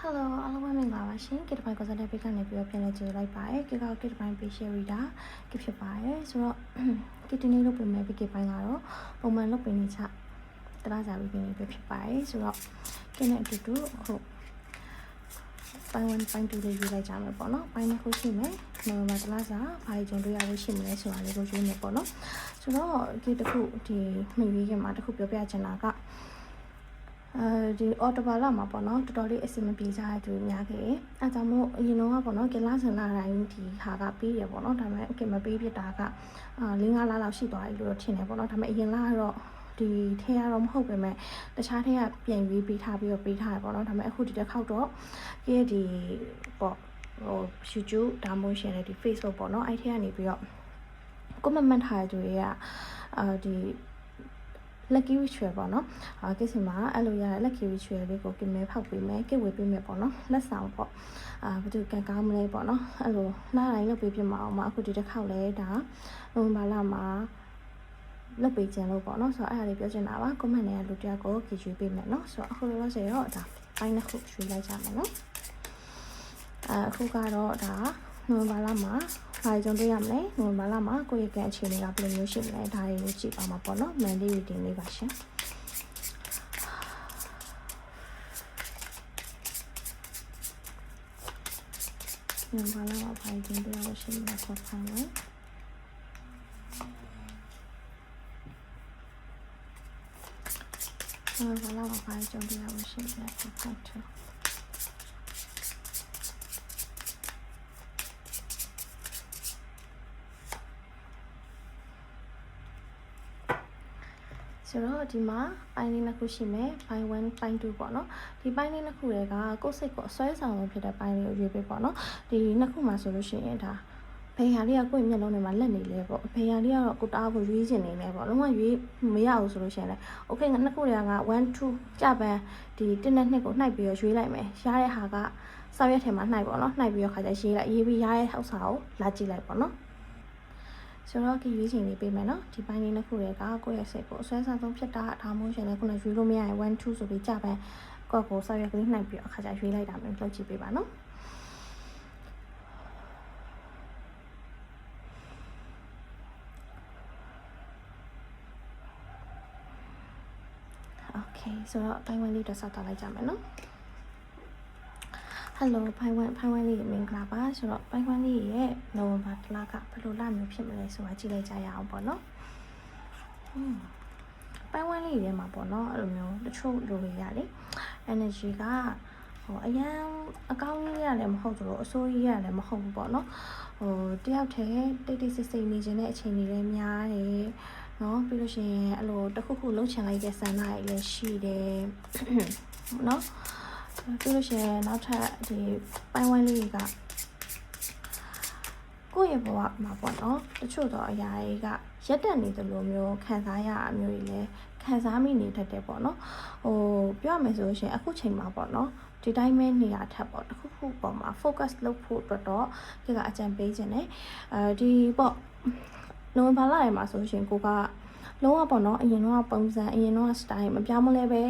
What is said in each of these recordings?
Hello အားလုံးပဲမင်္ဂလာပါရှင် Kit Point Consultant Page ကနေပြီးတော့ပြန်လည်ကြိုဆိုလိုက်ပါတယ် Kit Point Page Share Reader Kit ဖြစ်ပါတယ်ဆိုတော့ Kit ဒီနေ့လုပ်ပေးမယ် Kit Point ကတော့ပုံမှန်လုပ်ပေးနေချတလားစာပြီးနေပဲဖြစ်ပါတယ်ဆိုတော့ Kit နဲ့အတူတူအခုပိုင်း1ပိုင်း2လေးရေးလိုက်ကြမယ်ပေါ့နော်ပိုင်းတစ်ခုရှိမယ်နော်မတလားစာဘာတွေကြုံတွေ့ရလို့ရှိမလဲဆိုတာလေးကိုရေးနေပေါ့နော်ဆိုတော့ Kit တစ်ခုဒီမှရေးခင်မှာတစ်ခုပြောပြချင်တာကဒီ auto လာမှာပေါ့နော်တော်တော်လေးအဆင်မပြေကြတဲ့သူများခဲ့အဲကြောင့်မို့အရင်တော့ကပေါ့နော်ကလာစင်လာတိုင်းဒီဟာကပေးရပေါ့နော်ဒါပေမဲ့ကမပေးဖြစ်တာက4-5လလောက်ရှိသွားပြီလို့ထင်တယ်ပေါ့နော်ဒါပေမဲ့အရင်လာကတော့ဒီထဲရတော့မဟုတ်ပဲမဲ့တခြားထဲကပြန်ရွေးပေးထားပြီးတော့ပေးထားရပေါ့နော်ဒါပေမဲ့အခုဒီတစ်ခေါက်တော့ဒီပေါ့ဟို YouTube ဒါမှမဟုတ်ရှင်လေဒီ Facebook ပေါ့နော်အဲ့ထဲကနေပြီးတော့ comment ထားတဲ့သူတွေကဒီ lucky ritual ပေါ့နော်ကိစ္စမှာအဲ့လိုရတဲ့ lucky ritual လေးကိုကင်မဲဖောက်ပေးမယ်ကစ်ဝေပေးမယ်ပေါ့နော်လက်ဆောင်ပေါ့ဘယ်သူကန်ကောင်းမလဲပေါ့နော်အဲ့လိုလာတိုင်းလုပ်ပေးပြမအောင်အခုဒီတစ်ခေါက်လဲဒါနိုဝင်ဘာလမှာလုပ်ပေးခြင်းလို့ပေါ့နော်ဆိုတော့အဲ့ဒါလေးပြောချင်တာပါ comment နဲ့လူတယောက်ကိုကြည့်ရွေးပေးမယ်နော်ဆိုတော့အခုလောလောဆယ်တော့ဒါပိုင်းတစ်ခုရွေးလိုက်ကြမယ်နော်အခုကတော့ဒါနိုဝင်ဘာလမှာဘာကြောင့်တွေ့ရမလဲနိုဝင်ဘာလမှာကိုယ့်ရဲ့ကံအခြေအနေကဘယ်လိုမျိုးရှိမလဲဒါတွေကိုကြည့်ပါမှာပေါ့နော် Monday reading လေးပါရှင်နိုဝင်ဘာလမှာဘာကြောင့်တွေ့ရလို့ရှိမလဲဆက်ဖမ်းမယ်နိုဝင်ဘာလမှာဘာကြောင့်တွေ့ရလို့ရှိမလဲဆက်ဖမ်းတယ်ဆိုတော့ဒီမှာပိုင်းလေးနှစ်ခုရှိမယ်ပိုင်း1ပိုင်း2ပေါ့နော်ဒီပိုင်းလေးနှစ်ခုတွေကကိုယ်စိတ်ကိုအစွဲဆောင်လို့ဖြစ်တဲ့ပိုင်းလေးကိုရွေးပေးပေါ့နော်ဒီနှစ်ခုမှာဆိုလို့ရှိရင်ဒါဖေးဟာလေးကကိုယ့်မျက်လုံးထဲမှာလက်နေလဲပေါ့ဖေးဟာလေးကတော့ကိုတအားကိုရွေးချင်နေလဲပေါ့လုံးဝရွေးမရဘူးဆိုလို့ရှိရင်လည်းโอเคနှစ်ခုတွေက1 2ကြပန်းဒီ1နဲ့2ကိုနှိုက်ပြီးတော့ရွေးလိုက်မယ်ရတဲ့ဟာကစောက်ရက်ထဲမှာနှိုက်ပေါ့နော်နှိုက်ပြီးတော့ခါကျရေးလိုက်ရေးပြီးရတဲ့ဟောက်စာကိုလာကြည့်လိုက်ပေါ့နော်ဆိုတော့ဒီရွေးချယ်လေးပေးမယ်နော်ဒီပိုင်းလေးနှစ်ခုတွေကကိုယ့်ရဲ့စိတ်ကိုအစွဲဆောင်ဆုံးဖြစ်တာဒါမှမဟုတ်ရှင်လည်းခုနရွေးလို့မရရင်1 2ဆိုပြီးကြပန်းကိုယ့်ကိုစောက်ရက်ကလေးနှိုက်ပြီးအခါကျရွေးလိုက်တာမျိုးလုပ်ကြည့်ပေးပါနော်โอเคဆိုတော့ပိုင်း1လေးတော့စောက်တော့လိုက်ကြမယ်နော်Hello ပိုင်း1လေးမင်္ဂလာပါဆိုတော့ပိုင်း1လေးရဲ့နိုဝင်ဘာလကဘယ်လိုလမျိုးဖြစ်မလဲဆိုတာကြည့်လိုက်ကြရအောင်ပေါ့နော်ပိုင်း1လေးထဲမှာပေါ့နော်အဲ့လိုမျိုးတချို့လူတွေရတယ် energy ကဟိုအရန်အကောင်းကြီးရလည်းမဟုတ်သလိုအဆိုးကြီးရလည်းမဟုတ်ဘူးပေါ့နော်ဟိုတယောက်တည်းတိတ်တိတ်ဆိတ်ဆိတ်နေခြင်းတဲ့အချိန်တွေလည်းများတယ်နော်ပြီးလို့ရှိရင်အဲ့လိုတစ်ခုခုလှုပ်ချင်လိုက်တဲ့ဆန္ဒတွေလည်းရှိတယ်နော်ပြီးလို့ရှိရင်နောက်ထပ်ဒီပိုင်း1လေးကကိုယ့်ရဲ့ဘဝမှာပေါ့နော်တချို့တော့အရာတွေကရက်တက်နေသလိုမျိုးခံစားရအမျိုးတွေလည်းခံစားမိနေတတ်တယ်ပေါ့နော်ဟိုပြောရမယ်ဆိုလို့ရှိရင်အခုချိန်မှာပေါ့နော်ဒီတိုင်းပဲနေရာထပ်ပေါ့တခုခုပေါ်မှာ focus လုပ်ဖို့အတွက်တော့ဒီကအကြံပေးခြင်းနဲ့ဒီပေါ့နိုဝင်ဘာလထဲမှာဆိုလို့ရှိရင်ကိုကလုံးဝပေါ့နော်အရင်တော့ပုံစံအရင်တော့ style မပြောင်းမလဲပဲ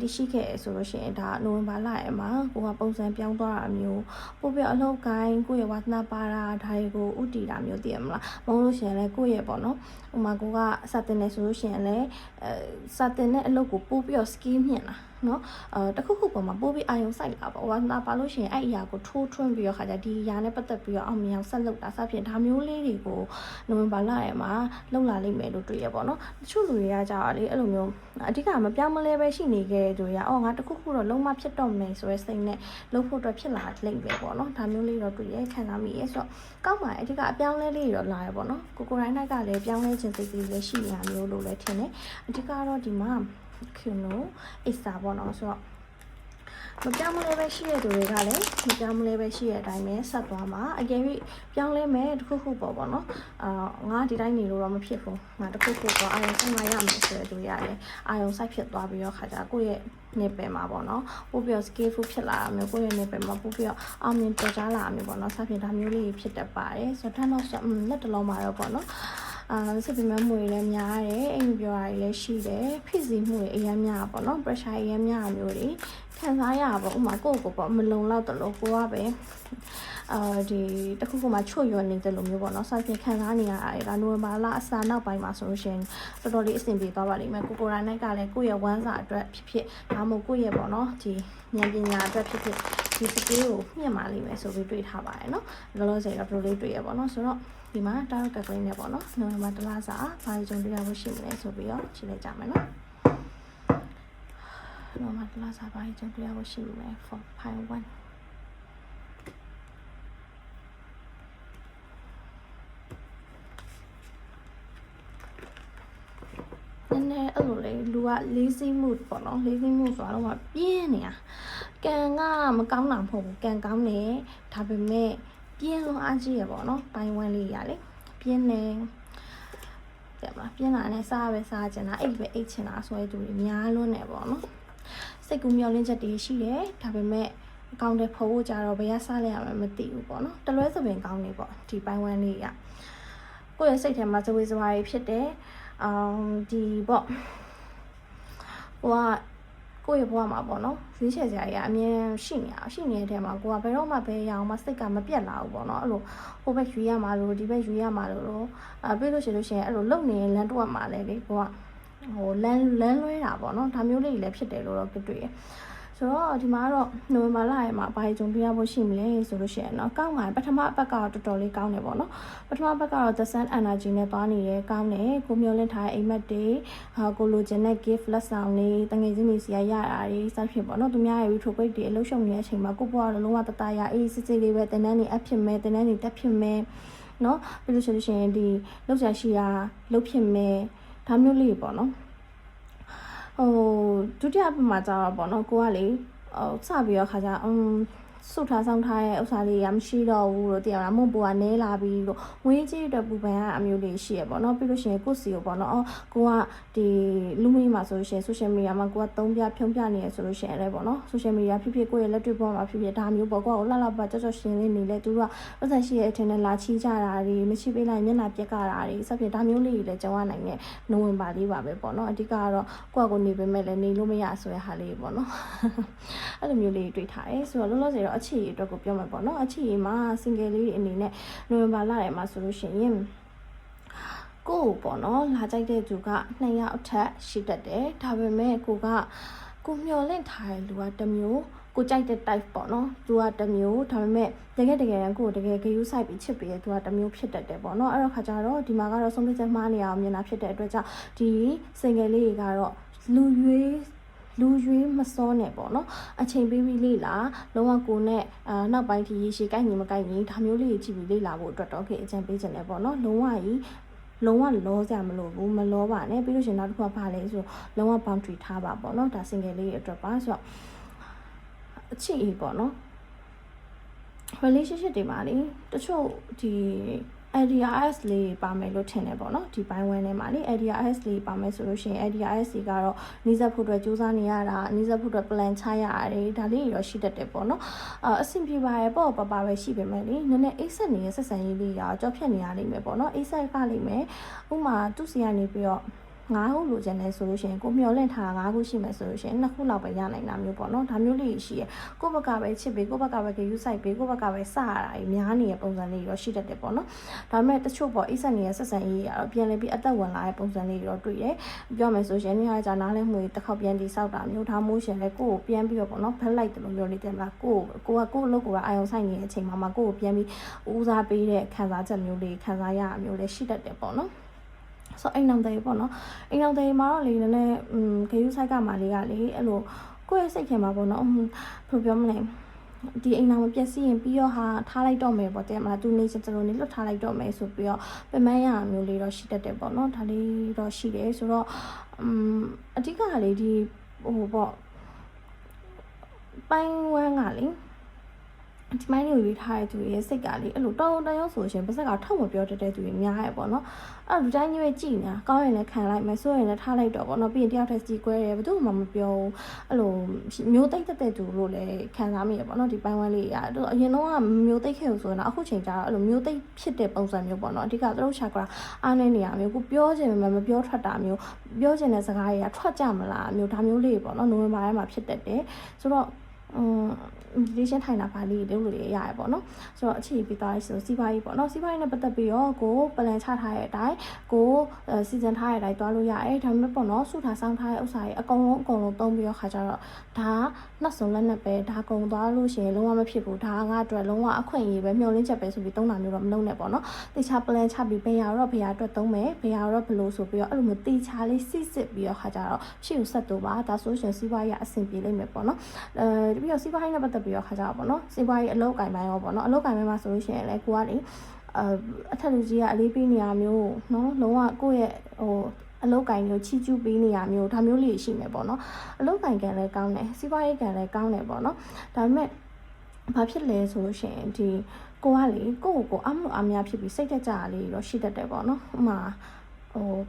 တရှိခဲ့ဆိုလို့ရှိရင်ဒါနိုဝင်ဘာလရဲ့မှာကိုကပုံစံပြောင်းသွားတာမျိုးပို့ပြအလုပ်ကိုင်းကိုယ့်ရဲ့ဝါသနာပါတာဒါတွေကိုဥတည်တာမျိုးသိရမလားမဟုတ်လို့ရှိရင်လည်းကိုယ့်ရဲ့ပေါ့နော်ဥမာကိုကစတင်နေဆိုလို့ရှိရင်လည်းစတင်တဲ့အလုပ်ကိုပို့ပြီး skill မြင့်လာနော်တခုခုပေါ်မှာပို့ပြီးအာရုံစိုက်လာပေါ့ဝါသနာပါလို့ရှိရင်အဲ့အရာကိုထိုးထွင်းပြီးတော့ခါကြဒီအရာနဲ့ပတ်သက်ပြီးတော့အောင်မြင်အောင်ဆက်လုပ်တာစသဖြင့်ဒါမျိုးလေးတွေကိုနိုဝင်ဘာလရဲ့မှာလုပ်လာလိမ့်မယ်လို့တွေ့ရပေါ့နော်တချို့လူတွေကကြာလေအဲ့လိုမျိုးအဓိကမပြောင်းမလဲပဲရှိနေခဲ့တဲ့သူတွေကငါတခုခုတော့လုံးဝဖြစ်တော့မယ်ဆိုရဲစိတ်နဲ့လုပ်ဖို့အတွက်ဖြစ်လာလိမ့်မယ်ပေါ့နော်ဒါမျိုးလေးတော့တွေ့ရခံစားမိရဲဆိုတော့ကောက်ပါအဓိကအပြောင်းလဲလေးတော့လာရပေါ့နော်ကိုကိုတိုင်းကလည်းပြောင်းလဲခြင်းစိတ်ကလေးလည်းရှိနေတာမျိုးလို့လည်းထင်တယ်အဓိကတော့ဒီမှာKuno အစ်စာပေါ့နော်ဆိုတော့မပြောင်းမလဲပဲရှိရတဲ့သူတွေကလည်းမပြောင်းမလဲပဲရှိရတဲ့အတိုင်းပဲဆက်သွားမှာအကယ်၍ပြောင်းလဲမယ်တခုခုပေါ့နော်ငါဒီတိုင်းနေလို့တော့မဖြစ်ဘူးငါတခုခုတော့အာရုံစိုက်မှရမယ်ဆိုတဲ့သူတွေကလည်းအာရုံစိုက်ဖြစ်သွားပြီးတော့ခါကြကိုယ့်ရဲ့နေပယ်မှာပေါ့နော်ပို့ပြီး skillful ဖြစ်လာတာမျိုးကိုယ့်ရဲ့နေပယ်မှာပို့ပြီးအောင်မြင်ပေါ်ကြားလာတာမျိုးပေါ့နော်ဆက်ဖြစ်ဒါမျိုးလေးဖြစ်တတ်ပါတယ်ဆိုတော့တော့လက်တလုံးမှာတော့ပေါ့နော်စစ်ပင်မမှုတွေလည်းများတယ်အိမ်ပြောရတွေလည်းရှိတယ်ဖိစီးမှုတွေအများများပေါ့နော် pressure အများများမျိုးတွေခ ခံစားရပါဥမာကိုပေါ့မလုံလောက်တယ်လို့ကိုကပဲဒီတခုခုမှချွတ်ရွံ့နေတယ်လို့မျိုးပေါ့နော်ဆိုရင်ခံစားနေရတာဒါနိုဝင်ဘာလအစနောက်ပိုင်းမှာဆိုလို့ရှိရင်တော်တော်လေးအဆင်ပြေသွားပါလိမ့်မယ်ကိုရိုင်းကလည်းကိုယ့်ရဲ့ဝမ်းစာအတွက်ဖြစ်ဒါမှမဟုတ်ကိုယ့်ရဲ့ပေါ့နော်ဒီဉာဏ်ပညာအတွက်ဖြစ်ဒီစကေးကိုမြင့်မာလိမ့်မယ်ဆိုပြီးတွေးထားပါတယ်နော်လောလောဆယ်တော့တော်တော်လေးတွေးရပေါ့နော်ဆိုတော့ဒီမှာတာရောက်ကကလေးနဲ့ပေါ့နော်နိုဝင်ဘာတလစာဘာကြုံတွေ့ရဖို့ရှိမလဲဆိုပြီးတော့ချိန်လိုက်ကြမယ်နော်နိုဝင်ဘာတလစာဘာကြုံတွေ့ရဖို့ရှိမလဲ for pi 1အဲ့လိုလေလူက lazy mood ပေါ့နော် lazy mood ဆိုတော့ပြင်းနေတာကံကမကောင်းတာမဟုတ်ဘူးကံကောင်းတယ်ဒါပေမဲ့ပြင်းလုံးအားကြီးရပေါ့နော်ပိုင်းဝန်းလေးရလေပြင်းနေတယ်မလားပြင်းလာနဲ့စားပဲစားချင်တာအိတ်ပဲအိတ်ချင်တာဆိုရတူတွေများလွန်းနေပေါ့နော်စိတ်ကူးမျောလင်းချက်တွေရှိတယ်ဒါပေမဲ့အကောင့်တွေဖို့ကြတော့ဘယ်ရစားလဲရမှာမသိဘူးပေါ့နော်တလွဲစပင်ကောင်းနေပေါ့ဒီပိုင်းဝန်းလေးရကိုယ့်ရဲ့စိတ်ထဲမှာဇဝေဇဝါတွေဖြစ်တယ်ဒီပေါ့ဟိုကကိုယ့်ရဲ့ဘဝမှာပေါ့နော်ရွေးချယ်စရာကြီးအမြင်ရှိနေတဲ့ထဲမှာကိုကဘယ်တော့မှဘယ်ရအောင်မစိတ်ကမပြတ်လာဘူးပေါ့နော်အဲ့လိုဟိုဘက်ရွေးရမှာလို့ဒီဘက်ရွေးရမှာလို့ပြီးလို့ရှိရင်အဲ့လိုလုံနေလမ်းတော့မှာလဲလေကိုကဟိုလမ်းလွဲတာပေါ့နော်ဒါမျိုးလေးတွေလည်းဖြစ်တယ်လို့တော့တွေ့ရဆိုတော့ဒီမှာတော့နိုဝင်ဘာလရဲ့မှာဘာကြုံတွေ့ရဖို့ရှိမလဲဆိုလို့ရှိရင်တော့ကောင်းပါပထမအပတ်ကတော့တော်တော်လေးကောင်းတယ်ပေါ့နော်ပထမအပတ်ကတော့ the sun energy နဲ့သွားနေရဲကောင်းတယ်ကိုမျိုးလင့်ထားတဲ့အိမ်မက်တွေကိုလိုချင်တဲ့ gift လက်ဆောင်တွေတငယ်ချင်းတွေစီရရတာတွေစသဖြင့်ပေါ့နော်သူများရဲ့ retrograde တွေအလုပ်ရှုံနေတဲ့အချိန်မှာကိုဘွားတော့လုံးဝတတရအေးစစ်စစ်လေးပဲတင်တန်းနေအဖြစ်မဲ့တင်တန်းနေတက်ဖြစ်မဲ့နော်ပြီးလို့ရှိရင်ဒီလောက်ရှာရှိတာလောက်ဖြစ်မဲ့ဒါမျိုးလေးပေါ့နော်ဟိုဒုတိယပတ်မှာကျတော့ပေါ့နော်ကိုကလေစပြီးတော့ခါကြစုထားဆောင်ထားရဲ့ဥစ္စာလေးရမရှိတော့ဘူးလို့တရားမုံပူကနေလာပြီးတော့ဝင်းကြီးအတွက်ပူပန်ကအမျိုးလေးရှိရပေါ့နော်ပြီးလို့ရှိရင်ကိုစီကိုပေါ့နော်ကိုကဒီလူမီမှာဆိုလို့ရှိရင် social media မှာကိုကသုံးပြဖြုံးပြနေရဆိုလို့ရှိရင်လည်းပေါ့နော် social media ဖြစ်ဖြစ်ကိုရဲ့လက်တွေ့ပေါ်မှာဖြစ်ဖြစ်ဒါမျိုးပေါ့ကိုကလှလှပကြော့ရှင်းလေးနေလဲသူကဥစ္စာရှိရဲ့အထင်နဲ့လာချီကြတာတွေမရှိပေးလိုက်မျက်နှာပြက်ကတာတွေစသဖြင့်ဒါမျိုးလေးတွေလည်းကြုံရနိုင်တဲ့နိုဝင်ဘာလေးပါပဲပေါ့နော်အဓိကတော့ကိုကကိုနေပေမဲ့လည်းနေလို့မရဆိုတဲ့ဟာလေးပေါ့နော်အဲ့လိုမျိုးလေးတွေ့ထားတယ်ဆိုတော့လောလောဆယ်တော့အခြေအတွက်ကိုပြောမှာပေါ့နော်အခြေမှာ single လေးအနေနဲ့နိုဝင်ဘာလထဲမှာဆိုလို့ရှိရင်ကိုပေါ့နော်လာကြိုက်တဲ့သူက2ယောက်အထက်ရှိတတ်တယ်ဒါပေမဲ့ကိုမျောလင့်ထားတဲ့လူကတစ်မျိုးကိုကြိုက်တဲ့ type ပေါ့နော်သူကတစ်မျိုးဒါပေမဲ့တကယ်တမ်းကိုတကယ်ဂရုစိုက်ပြီးချစ်ပြီးသူကတစ်မျိုးဖြစ်တတ်တယ်ပေါ့နော်အဲ့တော့ခါကြတော့ဒီမှာကတော့ဆုံးဖြတ်ချက်မှားနေအောင်မြင်တာဖြစ်တဲ့အတွက်ကြောင့်ဒီ single လေးတွေကတော့လူရွေးမစောနဲ့ပေါ့နော်အချိန်ပေးပြီးလေ့လာလုံးဝကိုနဲ့နောက်ပိုင်းထိရေရှည်ကိုက်ညီမကိုက်ညီဒါမျိုးလေးကြီးကြည့်ပြီးလေ့လာဖို့အတွက်တော့ခေအကြံပေးခြင်းနဲ့ပေါ့နော်လုံးဝလောစရာမလိုဘူးမလောပါနဲ့ပြီးလို့ရှင်နောက်တစ်ခုကဘာလဲဆိုလုံးဝ boundary ထားပါပေါ့နော်ဒါ single လေးအတွက်ပါဆိုတော့အချစ်အေးပေါ့နော် relationship တွေမှာလေတချို့ဒီ ADRS လေးပါမယ်လို့ထင်တယ်ပေါ့နော်ဒီပိုင်းဝန်းထဲမှာလေ ADRS လေးပါမယ်ဆိုလို့ရှိရင် ADRS ကြီးကတော့နီးစပ်ဖို့အတွက်စူးစမ်းနေရတာနီးစပ်ဖို့အတွက် plan ချရရတယ်ဒါလေးရောရှိတတ်တယ်ပေါ့နော်အဆင်ပြေပါရဲ့ပေါ့ပပပဲရှိပေမဲ့လေနည်းနည်းအိတ်ဆက်နေတဲ့ဆက်ဆံရေးလေးရောကြောက်ဖြတ်နေရလိမ့်မယ်ပေါ့နော်အိတ်ဆက်ကလိမ့်မယ်ဥမာသူ့စီကနေပြီးတော့9ခုလိုချင်တယ်ဆိုလို့ရှိရင်ကိုမျောလင့်ထား9ခုရှိမယ်ဆိုလို့ရှိရင်2ခုလောက်ပဲရနိုင်တာမျိုးပေါ့နော်ဒါမျိုးလေးရှိရကိုဘက်ကပဲချစ်ပေးကိုဘက်ကပဲဂရုစိုက်ပေးကိုဘက်ကပဲစရတာများနေတဲ့ပုံစံလေးရောရှိတတ်တယ်ပေါ့နော်ဒါပေမဲ့တချို့ပေါ့အိဆက်နေတဲ့ဆက်ဆံရေးရောပြန်လည်ပြီးအသက်ဝင်လာတဲ့ပုံစံလေးရောတွေ့တယ်ပြောမယ်ဆိုရင်နေ့ကကြာနားလဲမှုတစ်ခေါက်ပြန်တိဆောက်တာမျိုးထားမိုးရှင်လဲကိုကိုပြန်ပြီးတော့ပေါ့နော်ဖက်လိုက်တယ်လို့မျိုးလေးတင်မလားကိုအလုပ်ကိုအာရုံစိုက်နေတဲ့အချိန်မှာကိုကိုပြန်ပြီးဦးစားပေးတဲ့ခံစားချက်မျိုးလေးခံစားရအမျိုးလေးရှိတတ်တယ်ပေါ့နော်ဆိုအိမ်အောင်တယ်ပေါ့နော်အိမ်အောင်တယ်မှာတော့လေနည်းနည်းဂရုစိုက်ကမှလေးကလေအဲ့လိုကိုယ့်ရဲ့စိတ်ထဲမှာပေါ့နော်ဘယ်လိုပြောမလဲဒီအိမ်အောင်မပြည့်စည်ရင်ပြီးတော့ဟာထားလိုက်တော့မယ်ပေါ့တဲ့မလားသူနေစစလုံးနေလွတ်ထားလိုက်တော့မယ်ဆိုပြီးတော့ပမန်းရမျိုးလေးတော့ရှိတတ်တယ်ပေါ့နော်ဒါလေးတော့ရှိတယ်ဆိုတော့အဓိကလေဒီဟိုပေါ့ပိုင်းဝမ်းကလေ ဒီမိုင်းကိုရွေးထားတဲ့သူရဲ့စိတ်ကလေအဲ့လိုတောင်းတန်းရောဆိုရှင်ပါစက်ကထောက်မပြောတတ်တဲ့သူတွေများရဲ့ပေါ့နော်အဲ့လိုတိုင်းကြီးပဲကြည်နေတာကောင်းရင်လည်းခံလိုက်မယ်ဆိုရင်လည်းထားလိုက်တော့ပေါ့နော်ပြီးရင်တယောက်တည်းစီကွဲတယ်ဘယ်သူမှမပြောဘူးအဲ့လိုမျိုးသိမ့်တဲ့သူလို့လည်းခံစားမိရပေါ့နော်ဒီပိုင်းဝန်းလေးရအရင်တော့မျိုးသိမ့်ခဲ့လို့ဆိုတော့အခုချိန်ကျတော့အဲ့လိုမျိုးသိမ့်ဖြစ်တဲ့ပုံစံမျိုးပေါ့နော်အဓိကသူတို့ချာကရာအားနေနေရမျိုးကိုပြောချင်မှမပြောထွက်တာမျိုးပြောချင်တဲ့စကားတွေကထွက်ကြမလားမျိုးဒါမျိုးလေးပေါ့နော်နိုဝင်ဘာထဲမှာဖြစ်တတ်တယ်ဆိုတော့ဒီရှင်းထိုင်တာပါလေးတွေလို့ရရပေါ့နော်ဆိုတော့အခြေပြီးသွားဆိုစီးပွားရေးပေါ့နော်စီးပွားရေးနဲ့ပတ်သက်ပြီးတော့ကိုပလန်ချထားတဲ့အတိုင်းကိုစီစဉ်ထားတဲ့အတိုင်းတွားလို့ရတယ်ဒါပေမဲ့ပေါ့နော်စုထားစောင်းထားတဲ့ဥစ္စာတွေအကုန်လုံးသုံးပြီးတော့ခါကြတော့ဒါနှစ်စုံလက်နဲ့ပဲဒါကုန်သွားလို့ရှိရင်လုံးဝမဖြစ်ဘူးဒါငါအတွက်လုံးဝအခွင့်အရေးပဲမျှော်လင့်ချက်ပဲဆိုပြီးသုံးတာမျိုးတော့မလုပ်နဲ့ပေါ့နော်တေချာပလန်ချပြီးဘယ်ရတော့ဘယ်ရအတွက်သုံးမယ်ဘယ်ရတော့ဘယ်လိုဆိုပြီးတော့အဲ့လိုမျိုးတေချာလေးစစ်ပြီးတော့ခါကြတော့ရှေ့ကိုဆက်တော့ပါဒါဆိုရှင်စီးပွားရေးအဆင်ပြေလိမ့်မယ်ပေါ့နော်ပြီးတော့စီးပွားရေးနဲ့ပတ်သက်ပြီးတော့ခါကြတော့ပေါ့နော်စီးပွားရေးအလုပ်ကိုင်ပိုင်းရောပေါ့နော်အလုပ်ကိုင်ပိုင်းမှာဆိုလို့ရှိရင်လည်းကိုကလေအထက်လူကြီးကအလေးပေးနေရမျိုးနော်လုံးဝကိုယ့်ရဲ့အလုပ်ကိုင်ကိုချီကျူးပေးနေရမျိုးဒါမျိုးလေးရှိမယ်ပေါ့နော်အလုပ်ကိုင်ကန်လည်းကောင်းတယ်စီးပွားရေးကန်လည်းကောင်းတယ်ပေါ့နော်ဒါပေမဲ့ဘာဖြစ်လဲဆိုလို့ရှိရင်ဒီကိုကလေကိုအမှုအများဖြစ်ပြီးစိတ်တက်ကြလေးတော့ရှိတတ်တယ်ပေါ့နော်ဥမာ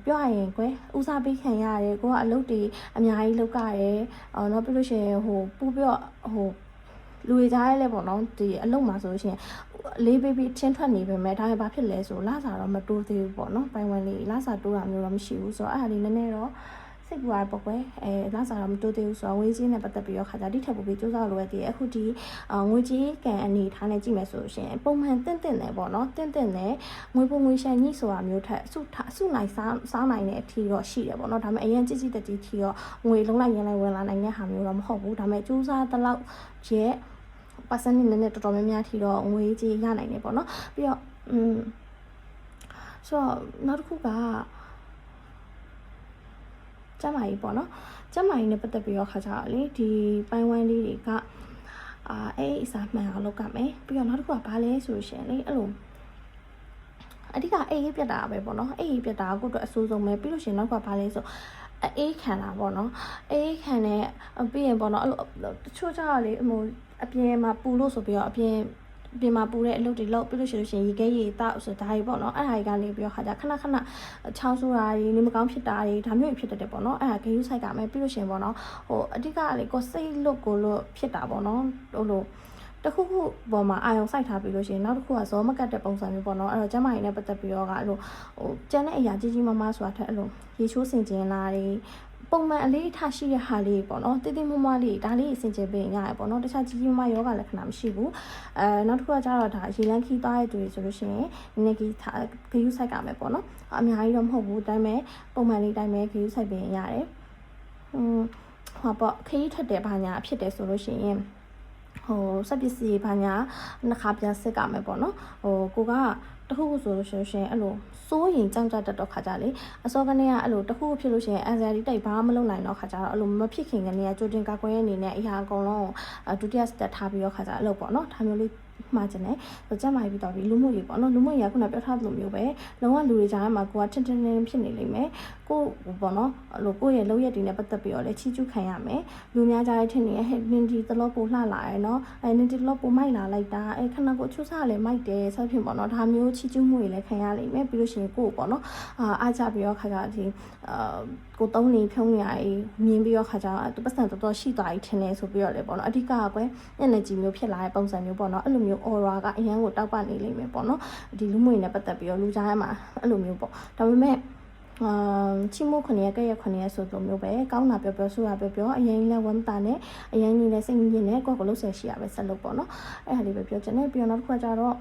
ပြောရရင်ကွယ်ဦးစားပေးခံရတယ်ကိုကအလုပ်တွေအများကြီးလုပ်ရတယ်နောက်ပြီးလို့ရှိရင်ပူပြီးတော့လူတွေကြားရဲလဲပေါ့နော်ဒီအလုပ်မှာဆိုလို့ရှိရင်လေးပေးပြီးချင်းထွက်နေပေမဲ့ဒါဘာဖြစ်လဲဆိုလစာတော့မတိုးသေးဘူးပေါ့နော်ပိုင်းဝန်းလေးလစာတိုးတာမျိုးတော့မရှိဘူးဆိုတော့အဲ့ဒါလေးနည်းနည်းတော့စိတ်ပူရပေါ့ကွယ်လစာတော့မတိုးသေးဘူးဆိုတော့ငွေကြေးနဲ့ပတ်သက်ပြီးတော့ခါကြတိထက်ပိုပြီးစူးစမ်းလိုရသေးတယ်အခုဒီငွေကြေးကန်အနေထားနဲ့ကြည့်မယ်ဆိုလို့ရှိရင်ပုံမှန်တင့်တယ်ပေါ့နော်တင့်တယ်ငွေပုံငွေရှန်ကြီးဆိုတာမျိုးထက်စုနိုင်စားနိုင်တဲ့အထီတော့ရှိတယ်ပေါ့နော်ဒါပေမဲ့အရင်ကြည့်တက်ကြီးထီတော့ငွေလုံးလိုက်ရင်လိုက်ဝင်လာနိုင်တဲ့ဟာမျိုးတော့မဟုတ်ဘူးဒါပေမဲ့စူးစမ်းတလောက်ရဲ့ပါစနစ်နဲ့တော်တော်များများထီတော့ငွေကြေးရနိုင်တယ်ပေါ့နော်ပြီးတော့ဆိုတော့နောက်တစ်ခုကကျမကြီးပေါ့နော်ကျမကြီးနဲ့ပတ်သက်ပြီးတော့ခါကြတော့လေဒီပိုင်းဝန်းလေးတွေကအဲ့အစားမှန်အောင်လုပ်ကြမယ်ပြီးတော့နောက်တစ်ခုကဘာလဲဆိုလို့ရှိရင်လေအဲ့လိုအဓိကအေးပြတ်တာပဲပေါ့နော်အေးပြတ်တာကိုတော့အဆိုးဆုံးပဲပြီးလို့ရှိရင်နောက်ကဘာလဲဆိုအေးခံတာပေါ့နော်အေးခံတဲ့ပြီးရင်ပေါ့နော်အဲ့လိုတချို့ကြတော့လေအပြင်မှာပူလို့ဆိုပြီးတော့အပြင်မှာပူတဲ့အလုပ်တွေလုပ်ပြီးလို့ရှိရင်ရေခဲရေတောက်ဆိုဒါကြီးပေါ့နော်အဲ့ဒါကြီးကနေပြီးတော့ခါကြခဏချောင်းဆိုးတာတွေနေမကောင်းဖြစ်တာတွေဒါမျိုးဖြစ်တတ်တယ်ပေါ့နော်အဲ့ဒါဂေယူဆိုင်ကမယ်ပြီးလို့ရှိရင်ပေါ့နော်အဓိကလေကိုစိတ်လွတ်ကိုလို့ဖြစ်တာပေါ့နော်တခုခုပေါ်မှာအာရုံစိုက်ထားပြီးလို့ရှိရင်နောက်တစ်ခုကဇောမကတ်တဲ့ပုံစံမျိုးပေါ့နော်အဲ့တော့ကျမကြီးနဲ့ပတ်သက်ပြီးတော့ကအဲ့လိုကျန်တဲ့အရာကြီးမားမားဆိုတာထက်အဲ့လိုရေချိုးစင်ကျင်လာတွေပုံမှန်အလေးထားရှိတဲ့ဟာလေးပေါ့နော်တိတိမွမွလေးဒါလေးစင်ကျင်ပေးရတယ်ပေါ့နော်တခြားကြီးမားယောဂလက္ခဏာမရှိဘူးနောက်တစ်ခုကကျတော့ဒါရေလန်းခီးသွားတဲ့သူတွေဆိုလို့ရှိရင်နည်းနည်းဂယူဆိုင်ကမယ်ပေါ့နော်အများကြီးတော့မဟုတ်ဘူးဒါပေမဲ့ပုံမှန်လေးတိုင်းပဲဂယူဆိုင်ပေးရတယ်ဟောပေါ့ခရီးထွက်တယ်ဘာညာဖြစ်တယ်ဆိုလို့ရှိရင်စက်ပစ္စည်းဘာညာနှစ်ခါပြန်စစ်ကြမယ်ပေါ့နော်ကိုကတခုခုဆိုလို့ရှိရင်အဲ့လိုစိုးရင်ကြောက်ကြတတ်တော့ခါကြလေအစောကနေကအဲ့လိုတခုခုဖြစ်လို့ရှိရင်အန်ဆာဒီတိုက်ဘာမှမလုပ်နိုင်တော့ခါကြတော့အဲ့လိုမဖြစ်ခင်ကနေကကြိုတင်ကာကွယ်ရအနေနဲ့အရာအကုန်လုံးဒုတိယစတက်ထားပြီးတော့ခါကြအဲ့လိုပေါ့နော်ဒါမျိုးလေးမှာကျင်တယ်ကျမကြီးပြီးတော့ပြီးလူမှုရေးပေါ့နော်လူမှုရေးကခုနပြောထားသလိုမျိုးပဲလုံးဝလူတွေကြားမှာကိုကထင်ဖြစ်နေလိမ့်မယ်ကိုပေါ့နော်အဲ့လိုကိုရဲ့လုပ်ရက်တွေနဲ့ပတ်သက်ပြီးတော့လည်းချီးကျူးခံရမယ်လူများကြားထင်နေဟဲ့နင်ဒီတလို့ပိုလှလာရယ်နော်နင်ဒီတလို့ပိုမိုက်လာလိုက်တာခဏကိုချိုးစားလည်းမိုက်တယ်ဆက်ဖြစ်ပေါ့နော်ဒါမျိုးချီးကျူးမှုတွေလည်းခံရလိမ့်မယ်ပြီးလို့ရှိရင်ကိုပေါ့နော်အားကြပြီးတော့ခါကြဒီကိုသုံးနေဖြုံးနေရမြင်ပြီးတော့ခါကြသူပတ်စံတော်ရှိသွားပြီထင်တယ်ဆိုပြီးတော့လေပေါ့နော်အဓိကကွယ်မျက်နှာကြည့်မျိုးဖြစ်လာတဲ့ပုံစံမျိုးပေါ့နော်အဲ့လိုမျိုး aura ကအရန်ကိုတောက်ပနေလိမ့်မယ်ပေါ့နော်ဒီလူမှုရေးနဲ့ပတ်သက်ပြီးတော့လူကြားထဲမှာအဲ့လိုမျိုးပေါ့ဒါပေမဲ့ချီမိုး9ရက်ကရက်9ရက်ဆိုလိုမျိုးပဲကောင်းတာပြောဆိုရပြောအရင်လည်းဝမ်းတာနဲ့အရင်ကြီးလည်းစိတ်ညစ်နေကိုယ့်ကိုလှုပ်ဆက်ရှိရပဲဆက်လုပ်ပေါ့နော်အဲ့ဟာလေးပဲပြောချင်တယ်ပြီးတော့နောက်တစ်ခါကျတော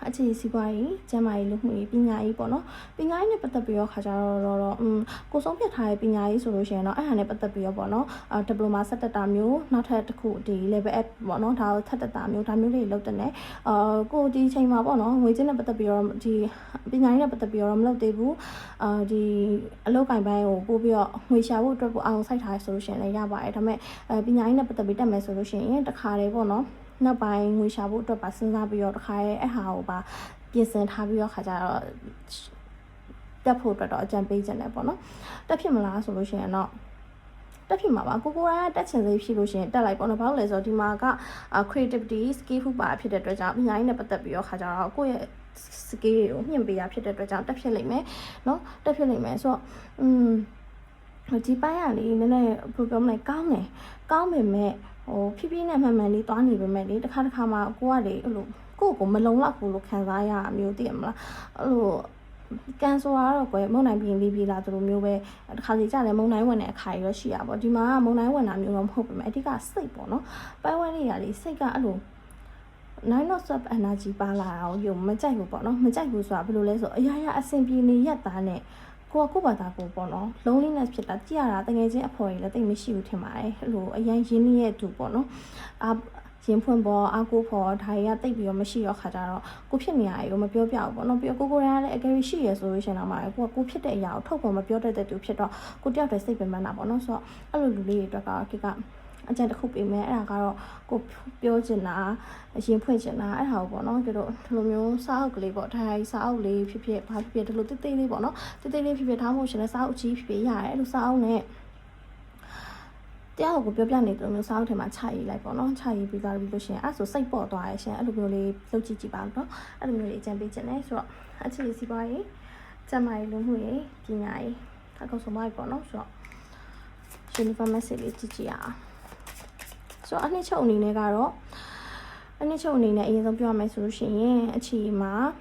့အခြေစီးပွားရေးကျန်းမာရေးလူမှုရေးပညာရေးပေါ့နော်ပညာရေးနဲ့ပတ်သက်ပြီးတော့ခါကြတော့ကိုဆုံးဖြတ်ထားတဲ့ပညာရေးဆိုလို့ရှိရင်တော့အဲ့ဟာနဲ့ပတ်သက်ပြီးတော့ပေါ့နော်ဒီပလိုမာဆက်တက်တာမျိုးနောက်ထပ်တစ်ခုဒီ level up ပေါ့နော်ဒါကိုထပ်တက်တာမျိုးဒါမျိုးလေးလုပ်တဲ့နဲ့ကိုဒီချိန်မှာပေါ့နော်ငွေကြေးနဲ့ပတ်သက်ပြီးတော့ဒီပညာရေးနဲ့ပတ်သက်ပြီးတော့မလုပ်သေးဘူးဒီအလုပ်ကိုင်ပိုင်းကိုပို့ပြီးတော့ငွေရှာဖို့အတွက်ကိုအောင်စိုက်ထားရဆိုလို့ရှိရင်လည်းရပါတယ်ဒါပေမဲ့ပညာရေးနဲ့ပတ်သက်ပြီးတက်မယ်ဆိုလို့ရှိရင်တခါလေပေါ့နော်နောက်ပိုင်းငွေရှာဖို့အတွက်ပါစဉ်းစားပြီးတော့တခါရဲ့အဟာကိုပါပြင်ဆင်ထားပြီးတော့ခါကြတော့တက်ဖို့အတွက်တော့အကြံပေးချင်တယ်ပေါ့နော်တက်ဖြစ်မလားဆိုလို့ရှိရင်တော့ တက်ဖြစ်မှာပါကိုရိုင်းကတက်ချင်စိတ်ဖြစ်လို့ရှိရင်တက်လိုက်ပေါ့နော်ဘာလို့လဲဆိုတော့ဒီမှာက creativity skill ပါဖြစ်တဲ့အတွက်ကြောင့်ပညာရေးနဲ့ပတ်သက်ပြီးတော့ခါကြတော့ကိုယ့်ရဲ့ skill တွေကိုမြင့်ပေးရဖြစ်တဲ့အတွက်ကြောင့်တက်ဖြစ်လိမ့်မယ်နော်တက်ဖြစ်လိမ့်မယ်ဆိုတော့ဒီပိုင်းကလေနည်းနည်းဘယ်လိုပြောမလဲကောင်းပေမဲ့ဖြည်းဖြည်းနဲ့မှန်လေးသွားနေပေမဲ့လေတစ်ခါမှာကိုကလေအဲ့လိုကိုမလုံလောက်ဘူးလို့ခံစားရအမျိုးသိရမလားအဲ့လိုကန်ဆိုတော့ကွယ်မုံနိုင်ပြင်းလေးပြေးလာသူလိုမျိုးပဲတစ်ခါစီကြတယ်မုံနိုင်ဝင်တဲ့အခါကြီးရရှိရပါဒီမှာမုံနိုင်ဝင်တာမျိုးတော့မဟုတ်ပါဘူးအဓိကစိတ်ပေါ့နော်ပိုင်းဝဲလေးရလေစိတ်ကအဲ့လို nine of sub energy ပါလာအောင်ယုံမကြိုက်ဘူးပေါ့နော်မကြိုက်ဘူးဆိုတာဘယ်လိုလဲဆိုအရာအဆင်ပြေနေရက်သားနဲ့ကိုဘာသာကိုပေါ့နော် loneliness ဖြစ်တာကြည့်ရတာတကယ်ချင်းအဖော်ကြီးလည်းတိတ်မရှိဘူးထင်ပါတယ်အဲ့လိုအရင်ရင်းနှီးရဲ့သူပေါ့နော်ရင်ဖွင့်ပေါ်အကူဖော်ဒါတွေကတိတ်ပြီးတော့မရှိတော့ခါကြတော့ကိုဖြစ်နေရရေကိုမပြောပြဘူးပေါ့နော်ပြီးတော့ကိုရလည်းအကယ်ရှိရဆိုလို့ရှင်တော့မှာကိုဖြစ်တဲ့အရာကိုထုတ်ပေါ်မပြောတတ်တဲ့သူဖြစ်တော့ကိုတယောက်တည်းစိတ်ပင်ပန်းတာပေါ့နော်ဆိုတော့အဲ့လိုလူလေးတွေအတွက်ကအကြံတစ်ခုပေးမယ်အဲ့ဒါကတော့ကိုပြောချင်တာအရင်ဖွင့်ချင်တာအဲ့ဒါကိုပေါ့နော်ကြတော့ဒီလိုမျိုးစားအုပ်ကလေးပေါ့ဒါစားအုပ်လေးဖြစ်ဘာဖြစ်ဒီလိုတိတ်တိတ်လေးပေါ့နော်တိတ်တိတ်လေးဖြစ်ထားမို့ရှင်လည်းစားအုပ်ကြီးဖြစ်ရတယ်အဲ့လိုစားအုပ်နဲ့တရားကိုပြောပြနေတယ်မျိုးစားအုပ်ထဲမှာခြာရေးလိုက်ပေါ့နော်ခြာရေးပြီးသွားပြီးလို့ရှင်အဲ့ဆိုစိတ်ပေါ်သွားရရှင်အဲ့လိုမျိုးလေးလုပ်ကြည့်ပါတော့အဲ့လိုမျိုးလေးအကြံပေးချင်တယ်ဆိုတော့အခြေစီပွားရေးကျမရေးလုံးမှုရေးပညာရေးအကောင်ဆုံးပါပေါ့နော်ဆိုတော့ uniform message လေးကြည့်ရအောင်ဆိုတော့အနှစ်ချုပ်အနေနဲ့ကတော့အရင်ဆုံးပြောရမယ်ဆိုလို့ရှိရင်အခြေမှာ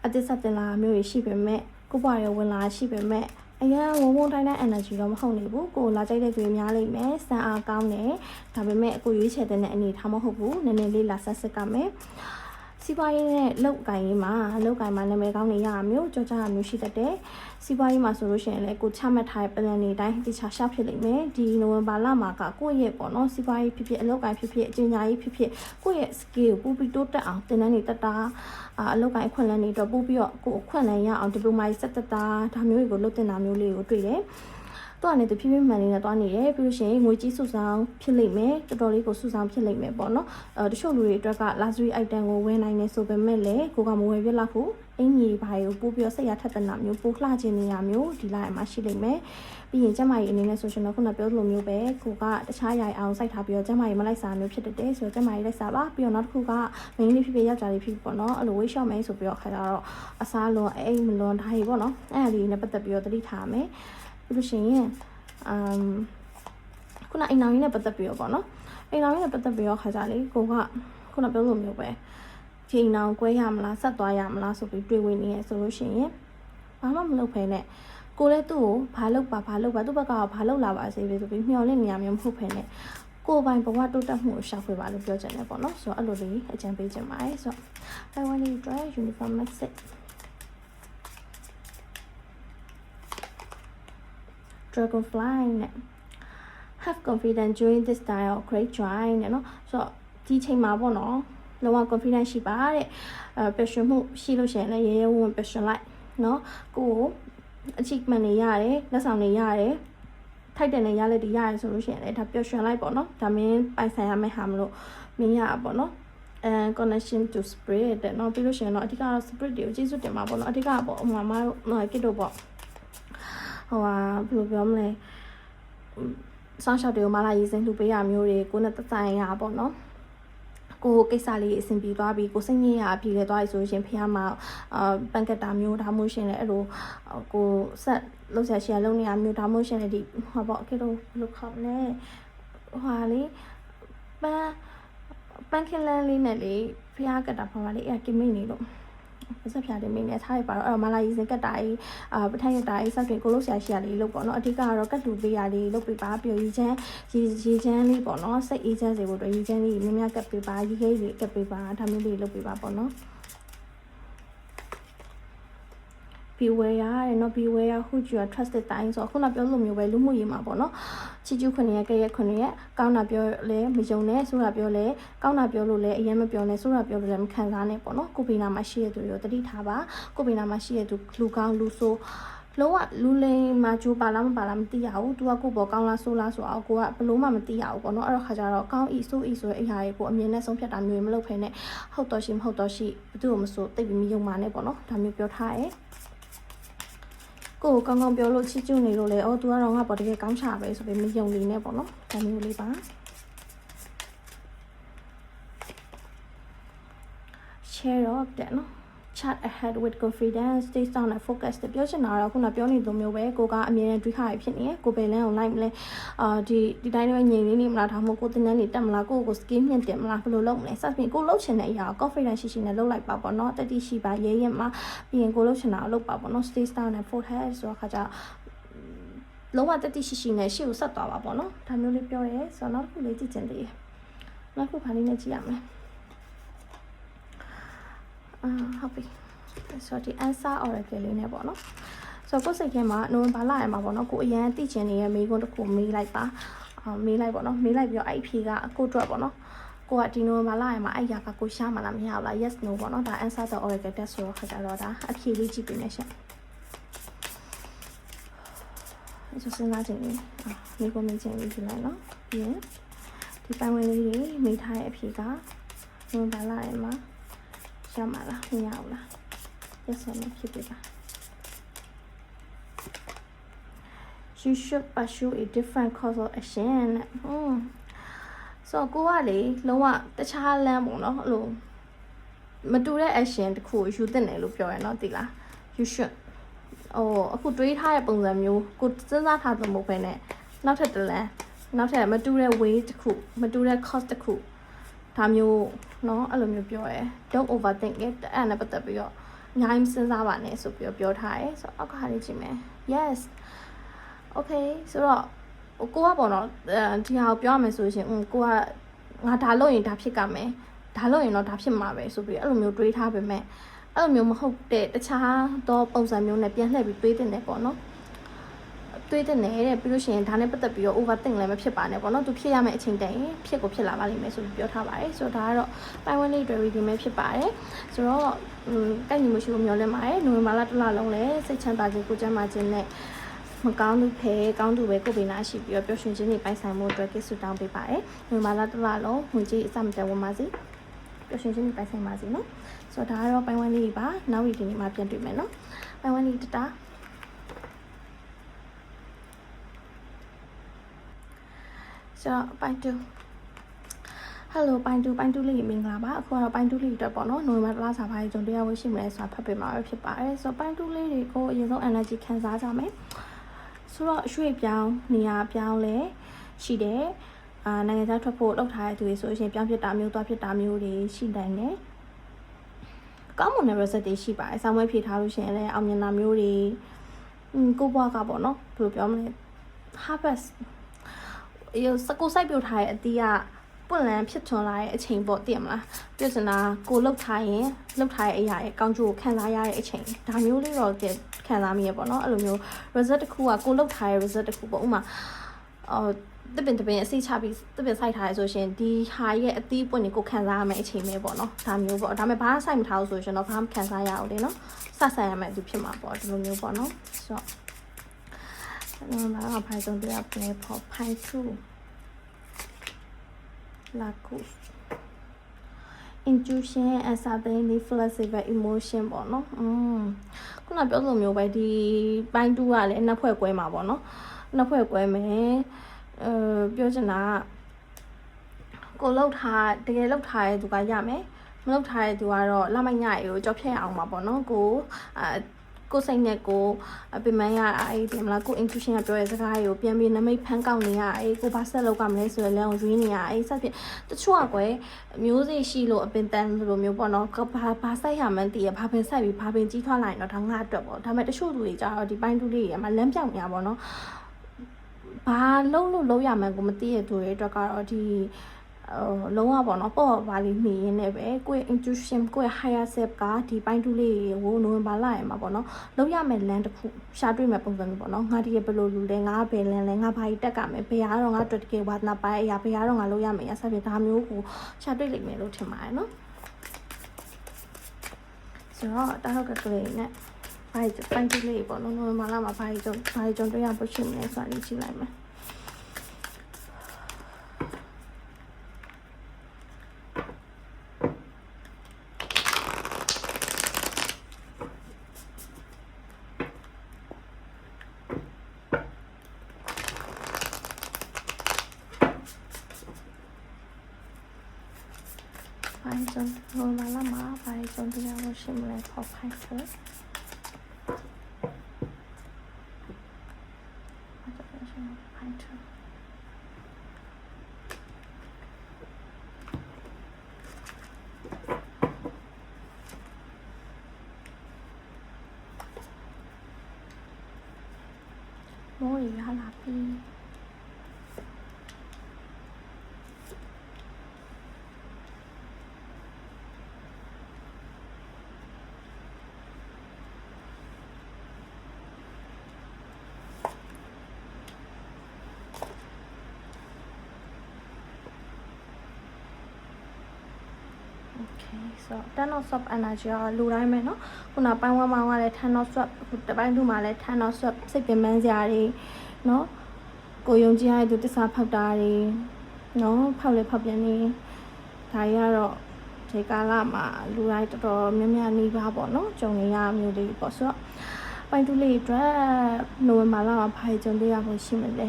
အသစ်ဆက်တင်လာမျိုးရှိပေမဲ့ကိုပွားရဝင်လာရှိပေမဲ့အရင်ဝုန်းတိုင်းတဲ့ energy တော့မဟုတ်နေဘူးကိုလာကြိုက်တဲ့သူများလိမ့်မယ်စံအားကောင်းတယ်ဒါပေမဲ့ကိုရွေးချယ်တဲ့အနေထားမဟုတ်ဘူးနည်းနည်းလေးလာဆက်စစ်ကမယ်စီးပွားရေးနဲ့လောက်ကိုင်ရေးမှာလောက်ကိုင်မှာနာမည်ကောင်းနေရမျိုးကြောကြရမျိုးရှိတတ်တယ်စီးပွားရေးမှာဆိုလို့ရှိရင်လည်းကိုချမှတ်ထားတဲ့ plan တွေတိုင်းတခြားရှောက်ဖြစ်လိမ့်မယ်ဒီနိုဝင်ဘာလမှာကကိုယ့်ရဲ့ပေါ့နော်စီးပွားရေးဖြစ်အလောက်ကိုင်ဖြစ်အကျဉ်းညာရေးဖြစ်ကိုယ့်ရဲ့ skill ကိုပူပြီးတိုးတက်အောင်သင်တန်းတွေတက်တာအလောက်ကိုင်အခွင့်အလမ်းတွေတော့ပို့ပြီးတော့ကိုယ်အခွင့်အလမ်းရအောင် diploma ဆက်တက်တာဒါမျိုးတွေကိုလုပ်တင်တာမျိုးလေးကိုတွေ့တယ်တော့အနေနဲ့ဖြည်းဖြည်းမှန်လေးနဲ့တွားနေတယ်ပြီးလို့ရှိရင်ငွေကြီးစုဆောင်ဖြစ်လိမ့်မယ်တော်တော်လေးကိုစုဆောင်ဖြစ်လိမ့်မယ်ပေါ့နော်တချို့လူတွေအတွက်က luxury item ကိုဝယ်နိုင်နေဆိုပေမဲ့လည်းကိုကမဝယ်ပြလောက်ဘူးအင်ကြီးဘာကိုပို့ပြီးဆက်ရထက်တနာမျိုးပို့လှခြင်းနေရမျိုးဒီလိုက်မှာရှိလိမ့်မယ်ပြီးရင်ကျမကြီးအနေနဲ့ဆိုရှင်တော့ခုနပြောသလိုမျိုးပဲကိုကတခြားရိုင်အောင်စိုက်ထားပြီးတော့ကျမကြီးမလိုက်စားမျိုးဖြစ်တဲ့ဆိုတော့ကျမကြီးလိုက်စားပါပြီးတော့နောက်တစ်ခုက main လေးဖြစ်ယောက်ျားလေးဖြစ်ပေါ့နော်အဲ့လို weight short မယ်ဆိုပြီးတော့ခါကြတော့အစားလွန်အိမ်မလွန်ဒါကြီးပေါ့နော်အဲ့ဒါလေးနဲ့ပတ်သက်ပြီးတော့သတိထားမယ်ပြီးလို့ရှိရင်ခုနအိမ်တော်ကြီးနဲ့ပတ်သက်ပြီးတော့ပေါ့နော်အိမ်တော်ကြီးနဲ့ပတ်သက်ပြီးတော့ခါကြလေကိုကခုနပြောလိုမျိုးပဲဒီအိမ်တော်ကွဲရမလားဆက်သွားရမလားဆိုပြီးတွေးဝင်နေရဆိုလို့ရှိရင်ဘာမှမလုပ်ဖ ೇನೆ ကိုလည်းသူ့ကိုဘာလုပ်ပါသူ့ဘက်ကဘာလုပ်လာပါစေပဲဆိုပြီးမျှော်လင့်နေရမျိုးမဟုတ်ဖ ೇನೆ ကိုပိုင်ဘဝတိုးတက်မှုကိုရှောက်ခွေပါလို့ပြောချင်တယ်ပေါ့နော်ဆိုတော့အဲ့လိုလေးအကြံပေးချင်ပါတယ်ဆိုတော့ I want to try uniform message dragonfly နဲ့ have confidence during this time of great joy နဲ့နော်ဆိုတော့ဒီချိန်မှာပေါ့နော်လောက confidence ရှိပါတဲ့passion မှုရှိလို့ရှိရင်လည်းရဲဝံ့ passion လိုက်နော်ကို achievement တွေရတယ်လက်ဆောင်တွေရတယ်ထိုက်တယ်နဲ့ရလက်တွေရတယ်ဆိုလို့ရှိရင်လည်းဒါ passion လိုက်ပေါ့နော်ဒါမင်းပိုင်ဆိုင်ရမယ့်ဟာမလို့မင်းရပေါ့နော်connection to spirit တဲ့နော်ပြီးလို့ရှိရင်တော့အဓိကတော့ spirit တွေကိုကျေးဇူးတင်ပါပေါ့နော်အဓိကပေါ့ဟိုမှာကိတို့ပေါ့ဟိုဟာဘယ်လိုပြောမလဲစောင့်ရှောက်တွေကိုမလာရေးစိမ့်လှူပေးရမျိုးတွေကိုနဲ့သက်ဆိုင်ရပေါ့နော်ကိုကိစ္စလေးအဆင်ပြေသွားပြီကိုစိတ်ငြိမ်ရအပြေလဲသွားပြီဆိုရင်ဖះမှာပန်ကက်တာမျိုးဒါမှမဟုတ်ရှင်လဲအဲ့လိုကိုဆက်လောက်ဆက်ရှိရလုံးနေရမျိုးဒါမှမဟုတ်ရှင်လဲဒီဟောပေါ့ကိတော့ဘယ်လိုခေါ်လဲဟာလေးပန်ကက်လန်လေးနဲ့လေဖះကက်တာဖာလေးအဲ့ကိမိတ်နေလို့ပတ်စပ်ဖြာတယ်မင်းနဲ့ထားရပါတော့အဲ့မလာရေးစင်ကတ်တာကြီးပထိုင်ရတာကြီးစတင်ကိုလို့ဆရာရှိရလေးလို့ပေါ့နော်အဓိကကတော့ကတ်တူပေးရလေးလုပ်ပေးပါပြီးတော့ရေချမ်းလေးပေါ့နော်စိတ်အေးချမ်းစေဖို့အတွက်ရေချမ်းလေးများများကတ်ပေးပါရေခဲလေးကတ်ပေးပါဒါမျိုးလေးလုပ်ပေးပါပေါ့နော် beware တဲ့နော် beware who you are trusted တိုင်းဆိုခုနပြောလို့မျိုးပဲလူမှုရေးမှာပေါ့နော်ချီကျူးခွနေရကဲရခွနေရကောင်းတာပြောလဲမယုံနဲ့ဆိုတာပြောလဲကောင်းတာပြောလို့လဲအရင်မပြောနဲ့ဆိုတာပြောလို့လဲမခံစားနဲ့ပေါ့နော်ကိုပေနာမှာရှိရသူတွေကိုတတိထားပါကိုပေနာမှာရှိရသူလူကောင်းလူဆိုးလုံးဝလူလိမ်မှာကျိုးပါလားမပါလားမသိရဘူး။ तू ကကိုပေါ်ကောင်းလားဆိုးလားဆိုတော့ကိုကဘလို့မှမသိရဘူးပေါ့နော်။အဲ့တော့ခါကျတော့ကောင်းဤဆိုးဤဆိုတဲ့အရာတွေကိုအမြင်နဲ့ဆုံးဖြတ်တာမျိုးမလုပ်ဖ ೇನೆ ဟုတ်တော့ရှိမဟုတ်တော့ရှိဘယ်သူ့ကိုမဆိုသိပြီးမယုံပါနဲ့ပေါ့နော်။ဒါမျိုးပြောထားရဲ။ ကိုကောင်းကောင်းပြောလို့ချစ်ကျူးနေလို့လေသူကတော့ငါပေါ်တကယ်ကောင်းချပဲဆိုပြီးမယုံနေနဲ့ပေါ့နော်ဒါမျိုးလေးပါ share up တဲ့နော် chat ahead with confidence stay strong and focus တဲ့ပြောချင်တာတော့ခုနပြောနေလိုမျိုးပဲကိုကအမြဲတမ်းတွေးခါရဖြစ်နေရကိုပဲလန်းအောင်လိုက်မလဲဒီတိုင်းတော့ငြိမ်နေမလားဒါမှမဟုတ်ကိုတင်တန်းနေတက်မလားကို skill မြင့်တယ်မလားဘယ်လိုလုပ်မလဲစသဖြင့်ကိုလှုပ်ချင်တဲ့အရာ confidence ရှိနဲ့လှုပ်လိုက်ပါပေါ့နော်တတိရှိပါရဲရဲမှာပြီးရင်ကိုလှုပ်ချင်တာလုပ်ပါပေါ့နော် stay strong and focus ဆိုတော့ခါကျလုံးဝတတိရှိနဲ့ရှေ့ကိုဆက်သွားပါပေါ့နော်ဒါမျိုးလေးပြောရဲဆိုတော့နောက်တစ်ခုလေးကြည့်ချင်သေးတယ်နောက်တစ်ခုခါလေးနဲ့ကြည့်ရမယ်ဟုတ်ပြီဆိုတော့ဒီ answer oracle လေးနဲ့ပေါ့နော်ဆိုတော့ကိုယ်စိတ်ထဲမှာနိုဝင်ဘာလရမှာပေါ့နော်ကိုအရန်သိချင်နေတဲ့မိကုန်းတစ်ခုမေးလိုက်ပါမေးလိုက်ပေါ့နော်မေးလိုက်ပြီးတော့အဲ့အဖြေကကိုအတွက်ပေါ့နော်ကိုကဒီနိုဝင်ဘာလရမှာအဲ့ရာကကိုရှားမလားမရဘူးလား yes no ပေါ့နော်ဒါ answer the oracle test ဆိုတော့ခါကြတော့ဒါအဖြေလေးကြည့်ပေးမယ်ရှင်အဲ့ဆိုစဉ်းစားကြည့်နေမိကုန်းမင်းချင်းလေးကြည့်လိုက်နော်ပြီးရင်ဒီပိုင်းဝင်လေးတွေမေးထားတဲ့အဖြေကနိုဝင်ဘာလရမှာရမှာလားမရဘူးလား yes or no ဖြစ်ပြီလား you should pursue a different course of action ဆိုတော့ကိုကလေလုံးဝတခြားလမ်းပေါ့နော်အဲ့လိုမတူတဲ့ action တခုယူသင့်တယ်လို့ပြောရနော်သိလား you should အခုတွေးထားတဲ့ပုံစံမျိုးကိုစဉ်းစားထားသလိုမဟုတ်ဘဲနဲ့နောက်ထပ်တစ်လမ်းနောက်ထပ်မတူတဲ့ way တခုမတူတဲ့ course တခုဒါမျိုးเนาะအဲ့လိုမျိုးပြောရဲ don't overthink it အဲ့နဲ့ပတ်သက်ပြီးတော့အများကြီးစဉ်းစားပါနဲ့ဆိုပြီးပြောထားရဲဆိုတော့အောက်ကဟာလေးကြည့်မယ် yes okay ဆိုတော့ကိုကပေါ့နော်ဒီဟာကိုပြောရမယ်ဆိုရှင်ကိုကငါဒါလုပ်ရင်ဒါဖြစ်ကြမယ်ဒါလုပ်ရင်တော့ဒါဖြစ်မှာပဲဆိုပြီးအဲ့လိုမျိုးတွေးထားပေမဲ့အဲ့လိုမျိုးမဟုတ်တဲ့တခြားသောပုံစံမျိုးနဲ့ပြန်လှည့်ပြီးတွေးတင်တယ်ပေါ့နော်တွေးတဲ့နေတဲ့ပြီးလို့ရှိရင်ဒါနဲ့ပတ်သက်ပြီးတော့ overthink လည်းမဖြစ်ပါနဲ့ပေါ့နော်သူဖြစ်ရမယ့်အချိန်တန်ရင်ဖြစ်ကိုဖြစ်လာပါလိမ့်မယ်ဆိုပြီးပြောထားပါတယ်ဆိုတော့ဒါကတော့ပိုင်းဝန်းလေးတွေ reading ပဲဖြစ်ပါတယ်ဆိုတော့တိုက်ညီမရှိလို့မျှော်လင့်ပါတယ်နိုဝင်ဘာလတစ်လလုံးလည်းစိတ်ချမ်းသာခြင်းကိုယ်ကျန်းမာခြင်းနဲ့မကောင်းသူဖဲကောင်းသူပဲကိုယ်ပင်နာရှိပြီးတော့ပျော်ရွှင်ခြင်းတွေပိုင်ဆိုင်မှုအတွက်ကိစ္စတောင်းပေးပါတယ်နိုဝင်ဘာလတစ်လလုံးငွေကြေးအစမတန်ဝင်ပါစေပျော်ရွှင်ခြင်းတွေပိုင်ဆိုင်ပါစေနော်ဆိုတော့ဒါကတော့ပိုင်းဝန်းလေးပါနောက် reading မှာပြန်တွေ့မယ်နော်ပိုင်းဝန်းလေးတတာဆိုတော့ပိုင်း2 hello ပိုင်း2လေးမင်္ဂလာပါအခုကတော့ပိုင်း2လေးအတွက်ပေါ့နော်နိုဝင်ဘာလစာပိုင်းကျွန်တော်တရားဝယ်ရှိမယ်ဆိုတာဖတ်ပေးမှာပဲဖြစ်ပါတယ်ဆိုတော့ပိုင်း2လေးတွေကိုအရင်ဆုံး energy ခံစားကြမယ်ဆိုတော့ရွှေ့ပြောင်းနေရာပြောင်းလဲရှိတယ်နိုင်ငံခြားထွက်ဖို့လောက်ထားတဲ့သူတွေဆိုရင်ပြောင်းဖြစ်တာမျိုးသွားဖြစ်တာမျိုးတွေရှိနိုင်တယ်ကောင်းမွန်တဲ့ result တွေရှိပါတယ်ဆောင်းဝဲဖြေထားလို့ရှိရင်လည်းအောင်မြင်တာမျိုးတွေကိုဘွားကပေါ့နော်ဘယ်လိုပြောမလဲ harvestစကိုစိုက်ပြုတ်ထားတဲ့အတီးကပွင့်လန်းဖြစ်ထွန်းလာတဲ့အချိန်ပေါ့သိရမလားပြောချင်တာကိုလှုပ်ထားရင်လှုပ်ထားတဲ့အရာရဲ့ကောင်းကျိုးကိုခံစားရတဲ့အချိန်ဒါမျိုးလေးတော့ခံစားမိရပေါ့နော်အဲ့လိုမျိုး result တစ်ခုကကိုလှုပ်ထားတဲ့ result တစ်ခုပေါ့ဥမာတပင်အစိတ်ချပြီးတပင်စိုက်ထားရဆိုရှင်ဒီဟာရဲ့အသီးပွင့်ကိုခံစားရမယ့်အချိန်ပဲပေါ့နော်ဒါမျိုးပေါ့ဒါပေမဲ့ဘာစိုက်မထားဘူးဆိုရှင်တော့ဘာမှခံစားရအောင်လေနော်စဆိုင်ရမယ့်သူဖြစ်မှာပေါ့ဒီလိုမျိုးပေါ့နော်ဆိုတော့ဘာကဖိုင်ဆုံးတရားပြန်ပေါ်ဖိုင်2လာကူ intuition and suddenly flexible emotion ပေါ့နော်ခုနပြောလိုမျိုးပဲဒီပိုင်း2ကလည်းနှစ်ဖွဲ့ကွဲမှာပေါ့နော်နှစ်ဖွဲ့ကွဲမယ်ပြောချင်တာကိုလှုပ်ထားတကယ်လှုပ်ထားတဲ့သူကရမယ်မလှုပ်ထားတဲ့သူကတော့လမညရေကိုကြောက်ဖြတ်အောင်ပါပေါ့နော်ကိုစိတ်နဲ့ကိုပင်မရအဲ့ဒီမလားကို intuition ကပြောတဲ့စကားတွေကိုပြန်ပြီးနမိတ်ဖန်းကောက်နေရအဲ့ကိုဘာဆက်လုပ်ကမလဲဆိုရလဲအောင်ရွေးနေရအဲ့ဆက်ဖြစ်တချို့ကကွယ်မျိုးစေ့ရှိလို့အပင်တန်းလိုမျိုးပေါ့နော်ဘာဆိုင်ရမှန်းတည်ရဘာပင်ဆိုင်ပြီးဘာပင်ကြီးထွားလာရင်တော့ဒါငါအတွက်ပေါ့ဒါပေမဲ့တချို့လူတွေကြတော့ဒီပိုင်း2လေးတွေမှာလမ်းပြောင်းနေရပါတော့ဘာလုံးရမှန်းကိုမသိရသူတွေအတွက်ကတော့ဒီလုံးဝပေါ့နော်ပေါ့ပါလေးနေရင်းနဲ့ပဲကိုယ့် intuition ကိုယ့် higher self ကဒီပိုင်း2လေးကိုနိုဝင်ဘာလရမှာပေါ့နော်လုံးရမယ်လမ်းတစ်ခုရှာတွေ့မယ်ပုံစံမျိုးပေါ့နော်ငါဒီဘယ်လိုလူလဲငါဘယ်လမ်းလဲငါဘာကြီးတက်ကမယ်ဘယ်ကတော့ငါအတွက်တကယ်ဝါသနာပိုင်းအရာဘယ်ကတော့ငါလုံးရမယ်အဆက်ပြဒါမျိုးကိုရှာတွေ့လိမ့်မယ်လို့ထင်ပါတယ်နော်ဆိုတော့တာဟုတ်ကလေးနဲ့ပိုင်း2လေးပေါ့နော်နိုဝင်ဘာလမှာဘာကြီးကြုံတွေ့ရဖို့ရှိမလဲဆိုတာကြည့်လိုက်မယ် ဘာတွေကြုံနိုဝင်ဘာလမှာဘာတွေကြုံတွေ့ရလို့ရှိမလဲခေါ်ဖိုင်ဆိုမိုးရလာပြီဆို10 of swap energy ကလူတိုင်းပဲเนาะခုနပိုင်းဝမ်းမောင်းကလည်း10 of swap တပိုင်းသူမှာလည်း10 of swap စိတ်ပင်ပန်းစရာတွေเนาะကိုယုံကြည်ရတဲ့သူတစ္ဆာဖောက်တာတွေเนาะဖောက်လေဖောက်ပြန်နေဒါကြီးကတော့ဒီကာလမှာလူတိုင်းတော်တော်များများနေပါပေါ့เนาะကြုံနေရမျိုးတွေပေါ့ဆိုတော့ပိုင်းတူလေးအတွက်နိုဝင်ဘာလမှာဘာကြုံတွေ့ရဖို့ရှိမလဲ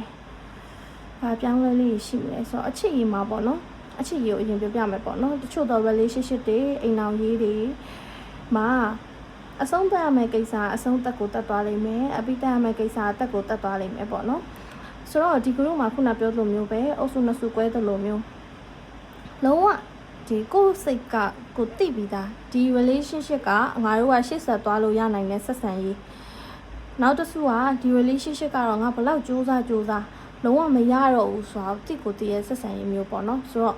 ဘာပြောင်းလဲလေးရှိမလဲဆိုတော့အချစ်ရည်မှာပေါ့เนาะအချစ်ရည်ကိုအရင်ပြောပြမယ်ပေါ့နော်တချို့တော့ relationship တွေအိမ်အောင်ရေးတွေမှာအဆုံးသတ်ရမယ့်ကိစ္စအဆုံးသက်ကိုတတ်သွားလိမ့်မယ်အပိတတ်ရမယ့်ကိစ္စအသက်ကိုတတ်သွားလိမ့်မယ်ပေါ့နော်ဆိုတော့ဒီ group မှာခုနပြောလိုမျိုးပဲအုပ်စုနှစ်စုကွဲသလိုမျိုးလုံးဝဒီကိုယ်စိတ်ကကိုသိပြီးသားဒီ relationship ကငါတို့ကရှေ့ဆက်သွားလို့ရနိုင်တဲ့ဆက်ဆံရေးနောက်တစ်စုကဒီ relationship ကတော့ငါဘလောက်စူးစမ်းလုံးဝမရတော့ဘူးဆိုတော့တိကိုတည်းရဲ့ဆက်ဆံရေးမျိုးပေါ့နော်ဆိုတော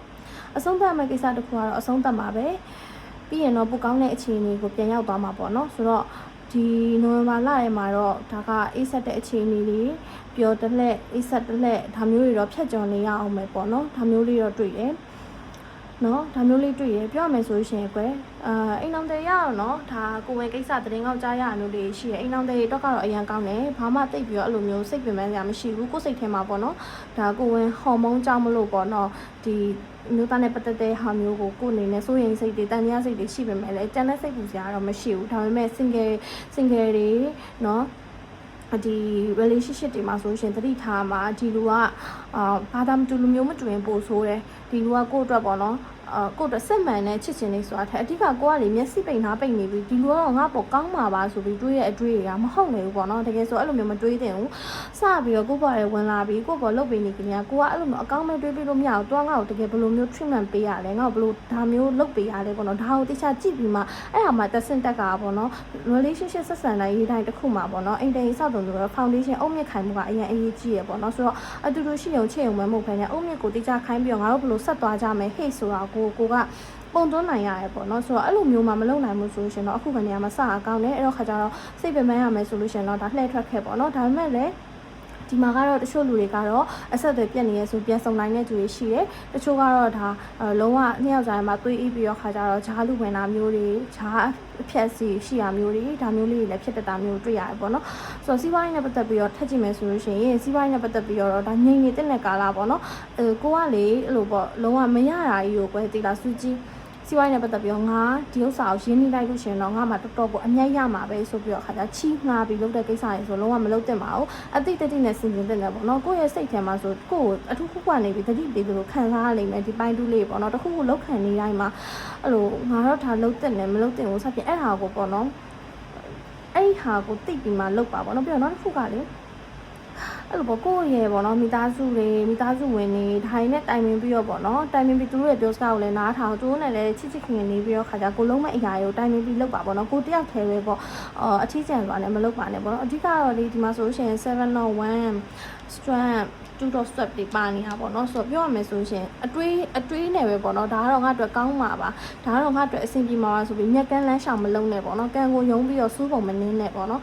့အဆုံးသတ်မယ့်ကိစ္စတစ်ခုကတော့အဆုံးသတ်မှာပဲပြီးရင်တော့ပိုကောင်းတဲ့အခြေအနေကိုပြန်ရောက်သွားမှာပေါ့နော်ဆိုတော့ဒီနိုဝင်ဘာလထဲမှာတော့ဒါကအေးဆက်တဲ့အခြေအနေတွေပျော်တလက်အေးဆက်တလက်ဒါမျိုးတွေတော့ဖြတ်ကျော်နေရအောင်ပဲပေါ့နော်ဒါမျိုးလေးတော့တွေ့တယ်နော်ဒါမျိုးလေးတွေ့ရပြောရမယ်ဆိုရှင်ကွယ်အိမ်အောင်တဲ့ရအောင်နော်ဒါကိုဝင်ကိစ္စတရင်ကောက်ကြားရမျိုးလေးရှိရအိမ်အောင်တဲ့တော့ကတော့အရန်ကောင်းတယ်ဘာမှတိတ်ပြီးတော့အဲ့လိုမျိုးစိတ်ပင်ပန်းစရာမရှိဘူးကိုယ်စိတ်ထဲမှာပေါ့နော်ဒါကိုဝင်ဟော်မုန်းကြောင့်မလို့ပေါ့နော်ဒီမျိုးသားနဲ့ပတ်သက်တဲ့ဟာမျိုးကိုကိုယ်အနေနဲ့စိုးရိမ်စိတ်တွေတန်တရားစိတ်တွေရှိပေမဲ့လည်းတန်တဲ့စိတ်ပူစရာတော့မရှိဘူးဒါပေမဲ့ single တွေနော်ဒီ relationship တွေမှာဆိုရှင်တတိထားမှာဒီလူကဘာသာမတူလူမျိုးမတူရင်ပို့ဆိုးတယ်ဒီလူကကိုယ့်အတွက်ပေါ့နော်ကိုယ့်အတွက်စစ်မှန်တဲ့ချစ်ချင်းလေးဆိုတာထက်အဓိကကိုကလေမျက်စိပိန်ထားပိန်နေပြီဒီလူကတော့ငါ့ပေါ်ကောင်းမှာပါဆိုပြီးတွေးရဲ့အတွေးတွေကမဟုတ်နေဘူးပေါ့နော်တကယ်ဆိုအဲ့လိုမျိုးမတွေးသင့်ဘူးစပြီးတော့ကိုယ့်ဘော်ရဲဝင်လာပြီးကိုယ့်ဘော်လုတ်ပေးနေကြတယ်ကိုကအဲ့လိုမျိုးအကောင်းမဲ့တွေးပြီးလို့မရဘူးတွားငါ့ကိုတကယ်ဘယ်လိုမျိုး treatment ပေးရလဲငါ့ကိုဘယ်လိုဒါမျိုးလုပ်ပေးရလဲပေါ့နော်ဒါကိုတခြားကြည့်ပြီးမှအဲ့ဟာမှတက်ဆင့်တက်ကပေါ့နော် relationship ဆက်ဆံနိုင်ရေးတိုင်းတစ်ခုမှာပေါ့နော်အိမ်တိမ်ဆောက်တုံဆိုတော့ foundation အုံမြင့်ခိုင်မှုကအရင်အရေးကြီးရပေါ့နော်ဆိုတော့အတူတူရှိရုံချစ်ရုံပဲမဟုတ်ဘဲနဲ့အုံမြင့်ကိုတခြားခိုင်းပြီးတော့ငါတို့ဘယ်လိုဆက်သွားကြမယ်ဟေ့ဆိုတာကိုကပုံသွင်းနိုင်ရတယ်ပေါ့နော်ဆိုတော့အဲ့လိုမျိုးမှမလုပ်နိုင်ဘူးဆိုရှင်တော့အခုကနေရာမှာစအကောင်းတယ်အဲ့တော့ခါကျတော့စိတ်ပင်ပန်းရမယ်ဆိုလို့ရှင်တော့ဒါလှည့်ထွက်ခဲ့ပေါ့နော်ဒါပေမဲ့လည်းဒီမှာကတော့တချို့လူတွေကတော့အဆက်အသွယ်ပြတ်နေရဆိုပြန်ဆုံနိုင်တဲ့သူတွေရှိတယ်တချို့ကတော့ဒါလုံးဝနှစ်ယောက်ကြားမှာတွေးပြီးတော့ခါကျတော့ဂျားလူဝင်တာမျိုးတွေဂျားအဖြတ်စီရှိရမျိုးတွေဒါမျိုးလေးတွေလည်းဖြစ်တတ်တာမျိုးတွေ့ရတယ်ပေါ့နော်ဆိုတော့စီးပွားရေးနဲ့ပတ်သက်ပြီးတော့ထပ်ကြည့်မယ်ဆိုလို့ရှိရင်စီးပွားရေးနဲ့ပတ်သက်ပြီးတော့ဒါငြိမ်နေတဲ့ကာလပေါ့နော်ကိုကလေအဲ့လိုပေါ့လုံးဝမရတာကြီးကိုပဲတိလာစူးကြီးစီးပွားရေးနဲ့ပတ်သက်ပြီးတော့ငါဒီဥစ္စာကိုရင်းနှီးလိုက်လို့ရှင်တော့ငါမှတော်တော်ကိုအမြတ်ရမှာပဲဆိုပြီးတော့ခါကျချီးငှားပြီးလုပ်တဲ့ကိစ္စတွေဆိုလုံးဝမလုပ်သင့်ပါဘူးအတိတ်တတိနဲ့စဉ်းကျင်တဲ့ပေါ့နော်ကိုယ့်ရဲ့စိတ်ထဲမှာဆိုကိုယ့်ကိုအထူးခုကနေပြီးတတိပေးလို့ခံစားရလိမ့်မယ်ဒီပိုင်းတူးလေးပေါ့နော်တခုခုလောက်ခံနေတိုင်းမှာအဲ့လိုငါတော့ဒါလုပ်တဲ့နဲ့မလုပ်တဲ့ကိုစပြင်အဲ့ဟာကိုပေါ့နော်အဲ့ဟာကိုသိပြီးမှလုပ်ပါပေါ့နော်ပြီးတော့နောက်တစ်ခုကလေအဲ့လိုပေါ့ကိုယ့်ရဲ့ပေါ့နော်မိသားစုဝင်တွေဒါတွေနဲ့တိုင်ပင်ပြီးတော့ပေါ့နော်တိုင်ပင်ပြီးသူတို့ရဲ့ပြောစကားကိုလည်းနားထောင်သူတို့နဲ့လည်းချစ်ခင်နေပြီးတော့ခါကြကိုလုံးမဲ့အရာတွေကိုတိုင်ပင်ပြီးလုပ်ပါပေါ့နော်ကိုတယောက်တည်းပဲပေါ့အထီးကျန်သွားတယ်မလုပ်ပါနဲ့ပေါ့နော်အဓိကတော့လေဒီမှာဆိုရှင်701 strand 2 step တွေပါနေတာပေါ့နော်ဆိုတော့ပြောရမယ်ဆိုရှင်အတွေးနဲ့ပဲပေါ့နော်ဒါကတော့ငါ့အတွက်ကောင်းမှာပါဒါကတော့ငါ့အတွက်အဆင်ပြေမှာပါဆိုပြီးမြက်ကန်းလန်းရှောင်မလုံးနဲ့ပေါ့နော်ကံကိုယုံပြီးတော့စူးပုံမနှင်းနဲ့ပေါ့နော်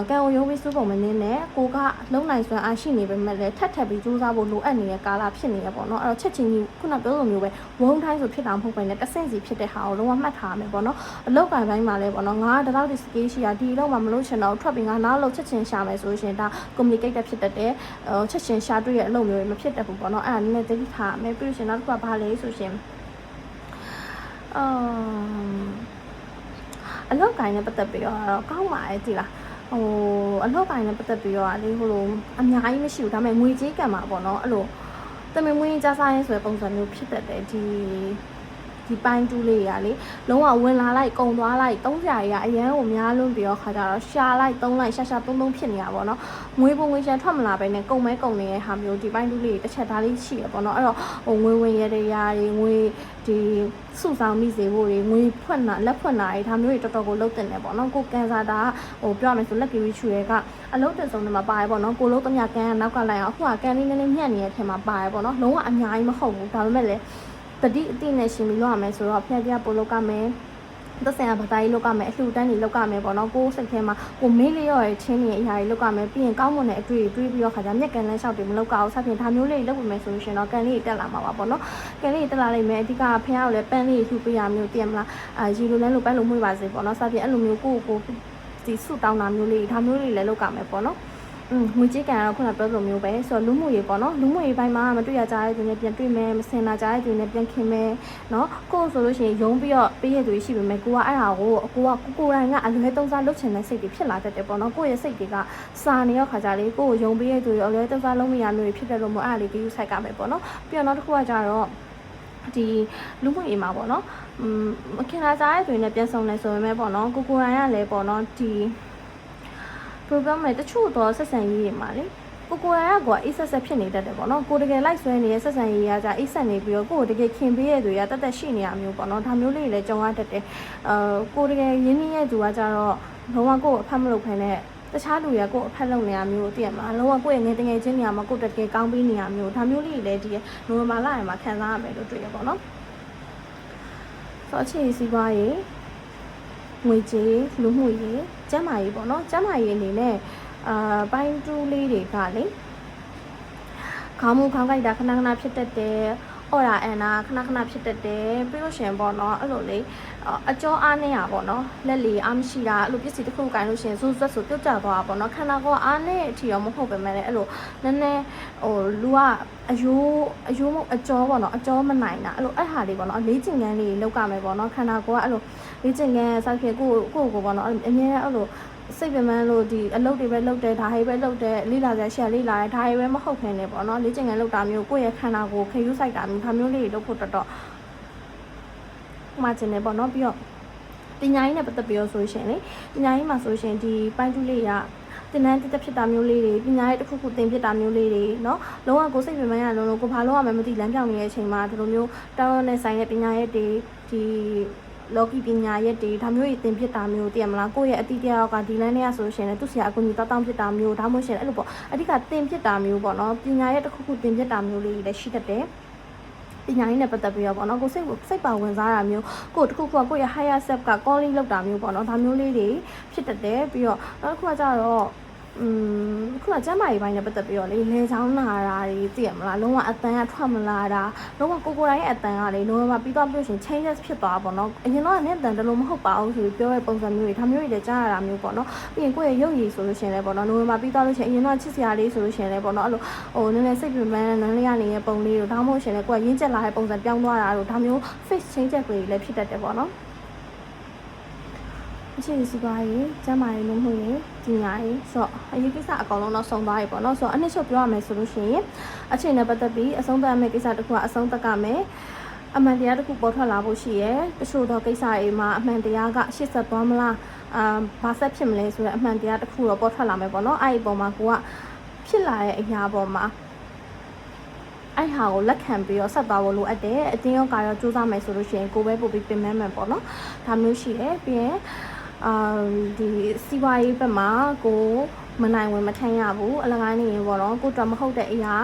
ကံကိုယုံပြီးစူးပုံမနှင်းနဲ့ကိုကလုံနိုင်စွမ်းအားရှိနေပေမဲ့လည်းထပ်ပြီးစူးစမ်းဖို့လိုအပ်နေတဲ့ကာလဖြစ်နေရပေါ့နော်အဲ့တော့ချက်ချင်းကြီးခုနပြောလိုမျိုးပဲဝုန်းတိုင်းဆိုဖြစ်တာမဟုတ်ဘဲနဲ့တဆင့်စီဖြစ်တဲ့ဟာကိုလုံးဝမှတ်ထားမယ်ပေါ့နော်အလောက်ကံပိုင်းမှာလည်းပေါ့နော်ငါတလောက်ဒီ skill ရှိတာဒီလောက်မှမလို့ချင်တော့ထွက်ပြီးငါနောက်လောက်ချက်ချင်းရှာမယ်ဆိုရှင်ဒါ communicate ဖြစ်တတ်တယ်ချက်ချင်းရှာတွေ့ရဲ့အလုပ်မျိုးတွေမဖြစ်တတ်ဘူးပေါ့နော်အဲ့ဒါနည်းနည်းသတိထားမယ်ပြီးလို့ရှင်နောက်တစ်ခုကဘာလဲဆိုရှင်အလောက်ကိုင်းနဲ့ပတ်သက်ပြီးတော့ကောင်းပါရဲ့ဒီလားအလောက်ကိုင်းနဲ့ပတ်သက်ပြီးတော့လေဟိုလိုအများကြီးမရှိဘူးဒါပေမဲ့ငွေကြေးကံမှာပေါ့နော်အဲ့လိုတမင်မွေးကြားစားရဲဆိုတဲ့ပုံစံမျိုးဖြစ်တတ်တယ်ဒီ ဒီပိုင်းတူးလေးရလေလုံးဝဝင်လာလိုက်ကုံသွားလိုက်300ကြီးကအရန်ကိုများလွန်းပြီးတော့ခါကြတော့ရှာလိုက်3လိုက်ရှာ3ဖြစ်နေတာပေါ့နော်ငွေပုံငွေချမ်းထွက်မလာပဲနဲ့ကုံမဲကုံနေတဲ့ဟာမျိုးဒီပိုင်းတူးလေးတစ်ချက်သားလေးရှိရပေါ့နော်အဲ့တော့ဟိုငွေဝင်ရတရားတွေငွေဒီစုဆောင်မိစေဖို့တွေငွေဖွက်နာလက်ဖွက်နာတွေဒါမျိုးတွေတော်တော်ကိုလုပ်တင်တယ်ပေါ့နော်ကိုကန်ဆာတာဟိုပြောရမယ်ဆိုလက်ကီရီချူရဲကအလုံးတက်ဆုံးတွေမှာပါတယ်ပေါ့နော်ကိုလုံးတမကန်ကနောက်ကလိုက်အောင်အခုကကန်လေးနည်းနည်းညှက်နေတဲ့အထက်မှာပါတယ်ပေါ့နော်လုံးဝအများကြီးမဟုတ်ဘူးဒါပေမဲ့လည်းတတိအတိနဲ့ရှင်ပြီးလုပ်ရမယ်ဆိုတော့ဖျက်ပြပို့လုပ်ရမယ်သက်ဆိုင်ရာဗတားကြီးလုပ်ရမယ်အလှူတန်းကြီးလုပ်ရမယ်ပေါ့နော်ကိုစိတ်ထဲမှာကိုမေးလျော့ရဲ့ချင်းနေအရာကြီးလုပ်ရမယ်ပြီးရင်ကောင်းမွန်တဲ့အတွေ့တွေးပြီးတော့ခါကြမျက်ကန်လန်းလျှောက်တွေမလုပ်ကြအောင်စသဖြင့်ဒါမျိုးလေးလုပ်ဝင်မယ်ဆိုလို့ရှင်တော့ကန်လေးတက်လာမှာပါပေါ့နော်ကန်လေးတက်လာလိမ့်မယ်အဓိကဖះကိုလည်းပန်းလေးလှူပေးရမျိုးတည်မလားရေလိုလန်းလိုပန်းလိုမှုပါစေပေါ့နော်စသဖြင့်အဲ့လိုမျိုးကိုဒီဆုတောင်းတာမျိုးလေးဒါမျိုးလေးလည်းလုပ်ကြမယ်ပေါ့နော်ငွေကြေးကန်ကတော့ခုနပြောလိုမျိုးပဲဆိုတော့လူမှုရေးပေါ့နော်လူမှုရေးပိုင်းမှာမတွေ့ရကြတဲ့သူတွေပြန်တွေ့မယ်မစင်လာကြတဲ့သူတွေပြန်ခင်မယ်နော်ကိုယ်ဆိုလို့ရှိရင်ယုံပြီးတော့ပေးရသူရှိပေမဲ့ကိုကအဲ့ဒါကိုကိုယ်တိုင်ကအလွဲသုံးစားလုပ်ချင်တဲ့စိတ်တွေဖြစ်လာတတ်တယ်ပေါ့နော်ကိုယ့်ရဲ့စိတ်တွေကစာနေရောခါကြလေကိုယ်ကိုယုံပေးရသူတွေအလွဲသုံးစားလုပ်မရမျိုးတွေဖြစ်တယ်လို့မို့အဲ့ဒါလေးကြည့်ဆိုင်ကြမယ်ပေါ့နော်ပြီးတော့နောက်တစ်ခုကကြတော့ဒီလူမှုရေးမှာပေါ့နော်မခင်လာကြတဲ့သူတွေနဲ့ပြန်ဆုံနေဆိုပေမဲ့ပေါ့နော်ကိုယ်တိုင်ကလည်းပေါ့နော်ဒီprogram နဲ့တချို့တော့ဆက်ဆံရေးတွေမှာလေကိုရကအေးဆက်ဆက်ဖြစ်နေတတ်တယ်ပေါ့နော်ကိုတကယ်လိုက်ဆွဲနေတဲ့ဆက်ဆံရေးကကြအေးဆက်နေပြီးတော့ကိုတကယ်ခင်ပေးရတဲ့သူကတက်ရှိနေရမျိုးပေါ့နော်ဒါမျိုးလေးတွေလည်းကြုံရတတ်တယ်ကိုတကယ်ရင်းနှီးရဲ့သူကကြတော့လုံးဝကိုအဖတ်မလုပ်ခိုင်းတဲ့တခြားလူတွေကကိုအဖက်လုပ်နေရမျိုးသိရမှာလုံးဝကိုရဲ့ငယ်တငယ်ချင်းနေရာမှာကိုတကယ်ကောင်းပေးနေရမျိုးဒါမျိုးလေးတွေလည်းဒီနိုဝင်ဘာလမှာခံစားရမယ်လို့တွေ့ရပေါ့နော်ဆိုတော့အခြေစီးပွားရေးငွေကြေးလူမှုရေးကျန်းမာရေးပေါ့နော်ကျန်းမာရေးအနေနဲ့ပိုင်းတူးလေးတွေကလေခေါင်းမူခေါင်းကိုက်တာခဏခဏဖြစ်တတ်တယ်အော်ရာအန်နာခဏခဏဖြစ်တတ်တယ်ပြီးလို့ရှိရင်ပေါ့နော်အဲ့လိုလေအကျော်အားနေရပေါ့နော်လက်လီအားမရှိတာအဲ့လိုပစ္စည်းတစ်ခုကိုင်လို့ရှိရင်ဇွတ်ဇွတ်ဆိုပြုတ်ကျသွားတာပေါ့နော်ခန္ဓာကိုယ်အားနေအထီရောမဟုတ်ပဲမဲ့အဲ့လိုနည်းနည်းဟိုလူကအယိုးမအကျော်ပေါ့နော်အကျော်မနိုင်တာအဲ့လိုအဲ့ဟာလေးပေါ့နော်လေးကျင်ကန်းလေးလောက်ကမယ်ပေါ့နော်ခန္ဓာကိုယ်ကအဲ့လိုလေးကျင်ကန်းဆက်ဖြစ်ကိုပေါ့နော်အမြဲအဲ့လိုစိတ်ပင်ပန်းလို့ဒီအလုပ်တွေပဲလုပ်တယ်ဒါဟိပဲလုပ်တယ်လေးလာစရာရှက်လေးလာတယ်ဒါဟိပဲမဟုတ်ခင်နေပေါ့နော်လေးကျင်ငယ်လုပ်တာမျိုးကိုယ့်ရဲ့ခန္ဓာကိုယ်ခရူးဆိုင်တာမျိုးဒါမျိုးလေးတွေလုပ်ဖို့တော်မှကျင်နေပေါ့နော်ပြီးတော့ပညာရေးနဲ့ပတ်သက်ပြီးတော့ဆိုရှင်လေပညာရေးမှာဆိုရှင်ဒီပိုင်းတူးလေးကတင်တန်းတက်ဖြစ်တာမျိုးလေးတွေပညာရေးတစ်ခုခုသင်ဖြစ်တာမျိုးလေးတွေเนาะလုံးဝကိုစိတ်ပင်ပန်းရလုံးကိုဘာလို့ရမှမသိလမ်းပြောင်းနေတဲ့အချိန်မှာဒီလိုမျိုးတောင်းနဲ့ဆိုင်တဲ့ပညာရေးတွေဒီလောကီပညာရက်တွေဒါမျိုးတွေသင်ဖြစ်တာမျိုးသိရမလားကိုယ့်ရဲ့အတိတ်ရောက်ကဒီလမ်းထဲကဆိုရှင်လည်းသူ့ဆရာအကူကြီးတောင်းဖြစ်တာမျိုးဒါမှမဟုတ်ရှင်အဲ့လိုပေါ့အဓိကသင်ဖြစ်တာမျိုးပေါ့နော်ပညာရက်တစ်ခုခုသင်ဖြစ်တာမျိုးလေးတွေလည်းရှိတတ်တယ်ပညာရေးနဲ့ပတ်သက်ပြီးတော့ပေါ့နော်ကိုစိတ်ပါဝင်စားတာမျိုးကိုတခုခုကကိုယ့်ရဲ့ higher self က calling လုပ်တာမျိုးပေါ့နော်ဒါမျိုးလေးတွေဖြစ်တတ်တယ်ပြီးတော့နောက်တစ်ခုကကြတော့ခုနကျမ်းမာရေးပိုင်းနဲ့ပတ်သက်ပြီးတော့လေလေချောင်းနာတာတွေသိရမလားလုံးဝအတန်ကထွက်မလာတာလုံးဝကိုတိုင်းရဲ့အတန်ကလေလုံးဝပြီးတော့ပြောရှင် changes ဖြစ်သွားပါတော့အရင်တော့နဲ့အတန်တလုံးမဟုတ်ပါဘူးဆိုပြီးပြောတဲ့ပုံစံမျိုးတွေဒါမျိုးတွေလည်းကြားရတာမျိုးပေါ့နော်ပြီးရင်ကိုယ့်ရဲ့ရုပ်ရည်ဆိုလို့ရှင်လည်းပေါ့နော်နိုဝင်ဘာပြီးတော့လို့ရှင်အရင်တော့ချစ်စရာလေးဆိုလို့ရှင်လည်းပေါ့နော်အဲ့လိုဟိုနည်းနည်းစိတ်ပင်ပန်းနန်းလေးရနေတဲ့ပုံလေးတို့ဒါမှမဟုတ်ရှင်လည်းကိုယ်ကရင်းကျက်လာတဲ့ပုံစံပြောင်းသွားတာတို့ဒါမျိုး face changes တွေလည်းဖြစ်တတ်တယ်ပေါ့နော်အခြေအနေစီးပွားရေးကျန်းမာရေးလုံးမှုရေးပညာရေးဆိုတော့အရေးကိစ္စအကောင်လုံးတော့ဆုံးသွားပြီပေါ့နော်ဆိုတော့အနည်းချုပ်ပြောရမယ်ဆိုလို့ရှိရင်အခြေအနေပတ်သက်ပြီးအဆုံးသတ်မယ့်ကိစ္စတစ်ခုကအဆုံးသတ်ကမယ်အမှန်တရားတစ်ခုပေါ်ထွက်လာဖို့ရှိရဲတချို့သောကိစ္စတွေမှာအမှန်တရားကရှေ့ဆက်သွားမလားဘာဆက်ဖြစ်မလဲဆိုတော့အမှန်တရားတစ်ခုတော့ပေါ်ထွက်လာမယ်ပေါ့နော်အဲ့ဒီပုံမှာကိုကဖြစ်လာတဲ့အရာပေါ်မှာအဲ့ဟာကိုလက်ခံပြီးတော့ဆက်သွားဖို့လိုအပ်တယ်အတင်းရောကာရောစူးစမ်းမယ်ဆိုလို့ရှိရင်ကိုပဲပို့ပြီးပြင်မှန်းမယ်ပေါ့နော်ဒါမျိုးရှိတယ်ပြီးရင်ဒီစီးပွားရေးဘက်မှာကိုမနိုင်ဝင်မထမ်းရဘူးအလကားနေရင်ပေါ့နော်ကိုတော့မဟုတ်တဲ့အရာ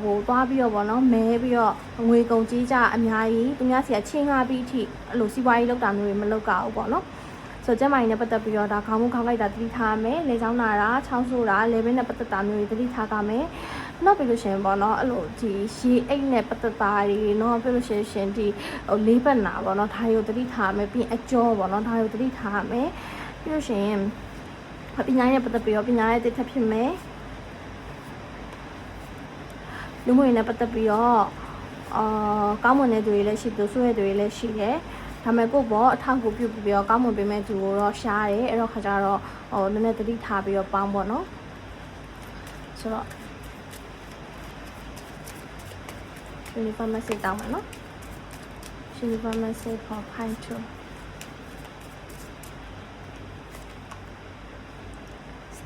ဟိုသွားပြီးတော့ပေါ့နော်မဲပြီးတော့ငွေကုန်ကြီးကြအများကြီးသူများစီကချင်းကားပြီးအထိအဲ့လိုစီးပွားရေးလုပ်တာမျိုးတွေမလုပ်ကြဘူးပေါ့နော်ဆိုတော့ကျမကြီးနဲ့ပတ်သက်ပြီးတော့ဒါခေါင်းမခေါင်းလိုက်တာတတိထားမယ်လေချောင်းနာတာချောင်းဆိုးတာလေဘင်းနဲ့ပတ်သက်တာမျိုးတွေတတိထားကြမယ်နောက်ပြီးလို့ရှိရင်ပေါ့နော်အဲ့လိုဒီရေအိတ်နဲ့ပတ်သက်တာတွေနော်ပြီးလို့ရှိရင်ဒီဟိုလေးပတ်နာပေါ့နော်ဒါရိုတတိထားမယ်ပြီးအကျော်ပေါ့နော်ဒါရိုတတိထားမယ်ပြီးလို့ရှိရင်ပညာရေးနဲ့ပတ်သက်ပြီးတော့ပညာရေးတစ်ထပ်ဖြစ်မယ်လူမှုရေးနဲ့ပတ်သက်ပြီးတော့ကောင်းမွန်တဲ့သူတွေလည်းရှိသူဆိုးတဲ့သူတွေလည်းရှိတယ်ဒါပေမဲ့ကိုပေါ့အထောက်အကူပြုပြီးတော့ကောင်းမွန်ပေးမဲ့သူကိုတော့ရှားတယ်အဲ့တော့ခါကျတော့ဟိုနည်းနည်းတတိထားပြီးတော့ပေါင်းပေါ့နော်ဆိုတော့ဒီ information တောင်းမယ်နော် Shiva message for Pine Tree.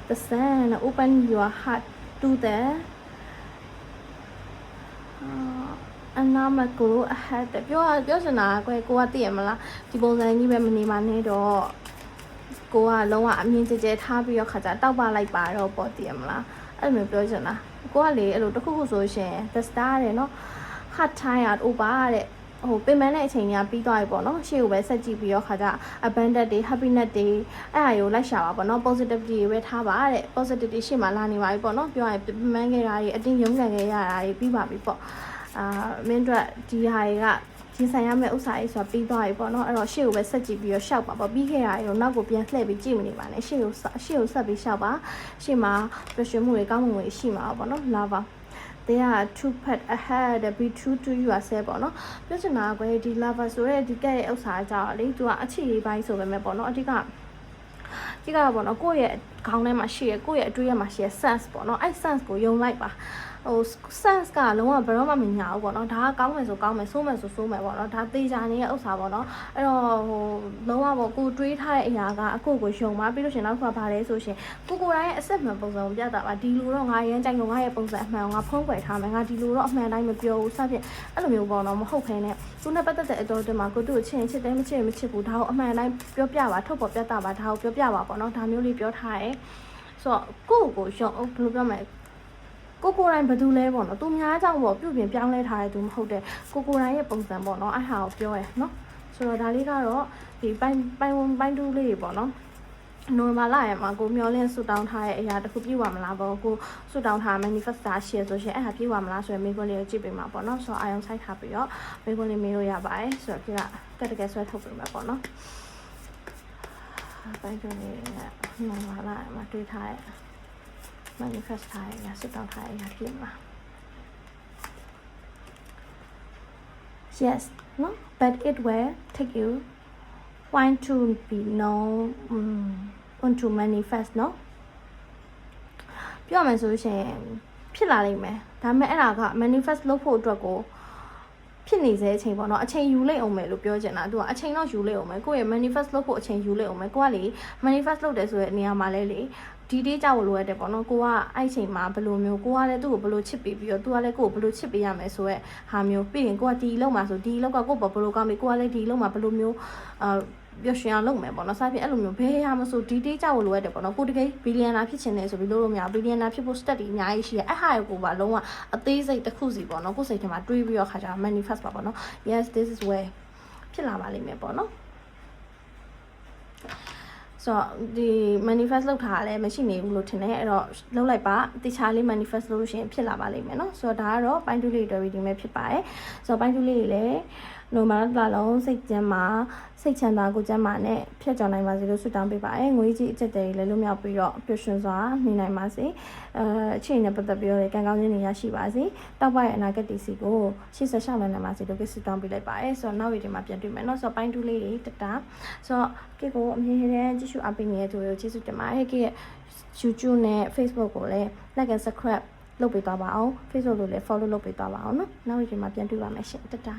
The sun, open your heart to the and now my guru had the pure Josana, go at the Emala, the both any women money or go alone. I mean, the jet happy or Kata, Taba like bar or body Emla. I'm a Josana. Go a little to cook so share the star, you know. Hard tired, Oba. ဟိုပင်မနဲ့အချိန်ညာပြီးသွားပြီပေါ့နော်ရှေ့ကိုပဲဆက်ကြည့်ပြီးတော့ခါကြ abundant day happiness day အဲ့ဟာကိုလိုက်ရှာပါပေါ့နော် positivity ပဲထားပါတဲ့ positivity ရှေ့မှာလာနေပါပြီပေါ့နော်ပြောရရင်ပင်မခဲ့တာကြီးအတင်းရုံးကန်ခဲ့ရတာကြီးပြီးပါပြီပေါ့မင်းတို့ဒီဟာတွေကရင်ဆိုင်ရမယ့်ဥစ္စာကြီးဆိုတာပြီးသွားပြီပေါ့နော်အဲ့တော့ရှေ့ကိုပဲဆက်ကြည့်ပြီးတော့ရှောက်ပါပေါ့ပြီးခဲ့ရရင်တော့နောက်ကိုပြန်လှည့်ပြီးကြည့်မနေပါနဲ့ရှေ့ကိုဆက်ပြီးရှောက်ပါရှေ့မှာပျော်ရွှင်မှုတွေကောင်းမှုတွေရှိမှာပေါ့နော်လာပါ They are two path ahead be true to yourself ပေါ့နော်ပြောချင်တာကဒီ lover ဆိုတဲ့ဒီကဲ့ရဲ့ဥစ္စာကြောင့်လေသူကအချစ်ရေးပိုင်းဆိုပေမဲ့ပေါ့နော်အဓိကပေါ့နော်ကိုယ့်ရဲ့ခေါင်းထဲမှာရှိရကိုယ့်ရဲ့အတွေးထဲမှာရှိရ sense ပေါ့နော်အဲ့ sense ကိုယုံလိုက်ပါဟို sense ကလုံးဝဘယ်တော့မှမညာဘူးပေါ့နော်ဒါကကောင်းမယ်ဆိုကောင်းမယ်ဆိုးမယ်ဆိုဆိုးမယ်ပေါ့နော်ဒါသေချာနေတဲ့ဥစ္စာပေါ့နော်အဲ့တော့ဟိုလုံးဝပေါ့ကိုတွေးထားတဲ့အရာကအကိုကိုယုံပါပြီးလို့ရှင်နောက်ကဘာလဲဆိုရှင်ကိုတိုင်းရဲ့အဆက်မှန်ပုံစံကိုပြတာပါဒီလိုတော့ငါရမ်းကြိုက်လို့ငါရဲ့ပုံစံအမှန်ကိုငါဖုံးကွယ်ထားမယ်ငါဒီလိုတော့အမှန်တိုင်းမပြောဘူးစသဖြင့်အဲ့လိုမျိုးပေါ့နော်မဟုတ်ခဲနဲ့သူနဲ့ပတ်သက်တဲ့အတော်တင်မှာကိုတို့ချစ်တယ်မချစ်ဘူးဒါကိုအမှန်တိုင်းပြောပြပါထုတ်ပေါ်ပြတာပါဒါကိုပြောပြပါပေါ့နော်ဒါမျိုးလေးပြောထားရဲဆိုတော့ကိုယုံဘယ်လိုပြောမလဲကိုတိုင်းဘယ်သူလဲပေါ့နော်သူများကြောင့်ပေါ့ပြုပြင်ပြောင်းလဲထားတဲ့သူမဟုတ်တဲ့ကိုတိုင်းရဲ့ပုံစံပေါ့နော်အဲ့ဟာကိုပြောရနော်ဆိုတော့ဒါလေးကတော့ဒီပိုင်းတူးလေးပေါ့နော် normal လာရမှာကိုမျောလင်းဆူတောင်းထားတဲ့အရာတစ်ခုပြည့်ဝမလားပေါ့ကိုဆူတောင်းထား manifestation ဆိုရှင်အဲ့ဟာပြည့်ဝမလားဆိုရင်မိခွန်းလေးကိုကြည့်ပေးမှာပေါ့နော်ဆိုတော့အာယုံစိုက်ထားပြီးတော့မိခွန်းလေးမေးလို့ရပါတယ်ဆိုတော့ဒီကတကယ်ဆွဲထုတ်ပေးမှာပေါ့နော်ပိုင်းတူးလေး normal လာရမှာတွေ့ထားတဲ့ manifest ထားရဆူတောင်းထားတဲ့အရာပြည့်မှာ yes no but it will take you want to be known want to manifest เนาะပြောမယ်ဆိုရှင်ဖြစ်လာနိုင်မယ်ဒါပေမဲ့အဲ့ဒါက manifest လုပ်ဖို့အတွက်ကိုဖြစ်နေစေအချိန်ပေါ့နော်အချိန်ယူလိုက်အောင်မယ်လို့ပြောချင်တာသူကအချိန်တော့ယူလိုက်အောင်မယ်ကိုယ့်ရဲ့ manifest လုပ်ဖို့အချိန်ယူလိုက်အောင်မယ်ကိုကလေ manifest လုပ်တယ်ဆိုတဲ့နေရာမှာလဲလေဒီတေးကြောက်လို့ရတယ်ပေါ့နော်ကိုကအဲ့ချိန်မှာဘယ်လိုမျိုးကိုကလည်းသူ့ကိုဘယ်လိုချစ်ပေးပြီးတော့သူကလည်းကိုကိုဘယ်လိုချစ်ပေးရမယ်ဆိုရက်ဟာမျိုးပြီးရင်ကိုကဒီလောက်မှာဆိုဒီလောက်ကကိုဘယ်လိုကောင်းပြီကိုကလည်းဒီလောက်မှာဘယ်လိုမျိုးပျော်ရွှင်အောင်လုပ်မယ်ပေါ့နော်စသဖြင့်အဲ့လိုမျိုးဘယ်ဟာမဆိုဒီတေးကြောက်လို့ရတယ်ပေါ့နော်ကိုတကယ်ဘီလီယံနာဖြစ်ချင်တယ်ဆိုပြီးလို့မရဘီလီယံနာဖြစ်ဖို့ step တွေအများကြီးရှိရအဲ့ဟာကိုပါလုံးဝအသေးစိတ်တစ်ခုစီပေါ့နော်ကိုယ်စိတ်ထဲမှာတွေးပြီးတော့ခါကြ manifest ပါပေါ့နော် yes this is where ဖြစ်လာပါလိမ့်မယ်ပေါ့နော်ဆိုတော့ဒီ manifest လုပ်ထားတာလည်းမရှိနေဘူးလို့ထင်တယ်အဲ့တော့လုပ်လိုက်ပါတခြားလေး manifest လုပ်လို့ရှိရင်ဖြစ်လာပါလိမ့်မယ်เนาะဆိုတော့ဒါကတော့ပိုင်းတူးလေးတွေ reading ပဲဖြစ်ပါတယ်ဆိုတော့ပိုင်းတူးလေးတွေလည်း normal လာလုံးစိတ်ချမ်းသာကိုကျမ်းမာနဲ့ဖြတ်ကျော်နိုင်ပါစေလို့ဆုတောင်းပေးပါတယ်ငွေကြီးအကျက်တွေလည်းလွတ်မြောက်ပြီးတော့ပျော်ရွှင်စွာနေနိုင်ပါစေအချိန်နဲ့ပတ်သက်ပြီးတော့ကံကောင်းခြင်းတွေရရှိပါစေတောက်ပရဲ့အနာဂတ်တည်စီကိုရှေ့ဆက်ရှောက်နိုင်ပါစေလို့ဆုတောင်းပေးလိုက်ပါတယ်ဆိုတော့နောက်ဗီဒီယိုမှာပြန်တွေ့မယ်เนาะဆိုတော့ပိုင်းတူးလေးတွေတတာဆိုတော့ကေကိုအမြဲတမ်းကြည့်ရှုအားပေးနေတဲ့သူတွေကိုကျေးဇူးတင်ပါတယ်ကေရဲ့ YouTube နဲ့ Facebook ကိုလည်း like and subscribe လုပ်ပေးသွားပါအောင် Facebook ကိုလည်း follow လုပ်ပေးသွားပါအောင်เนาะနောက်ဗီဒီယိုမှာပြန်တွေ့ပါမယ်ရှင်တတာ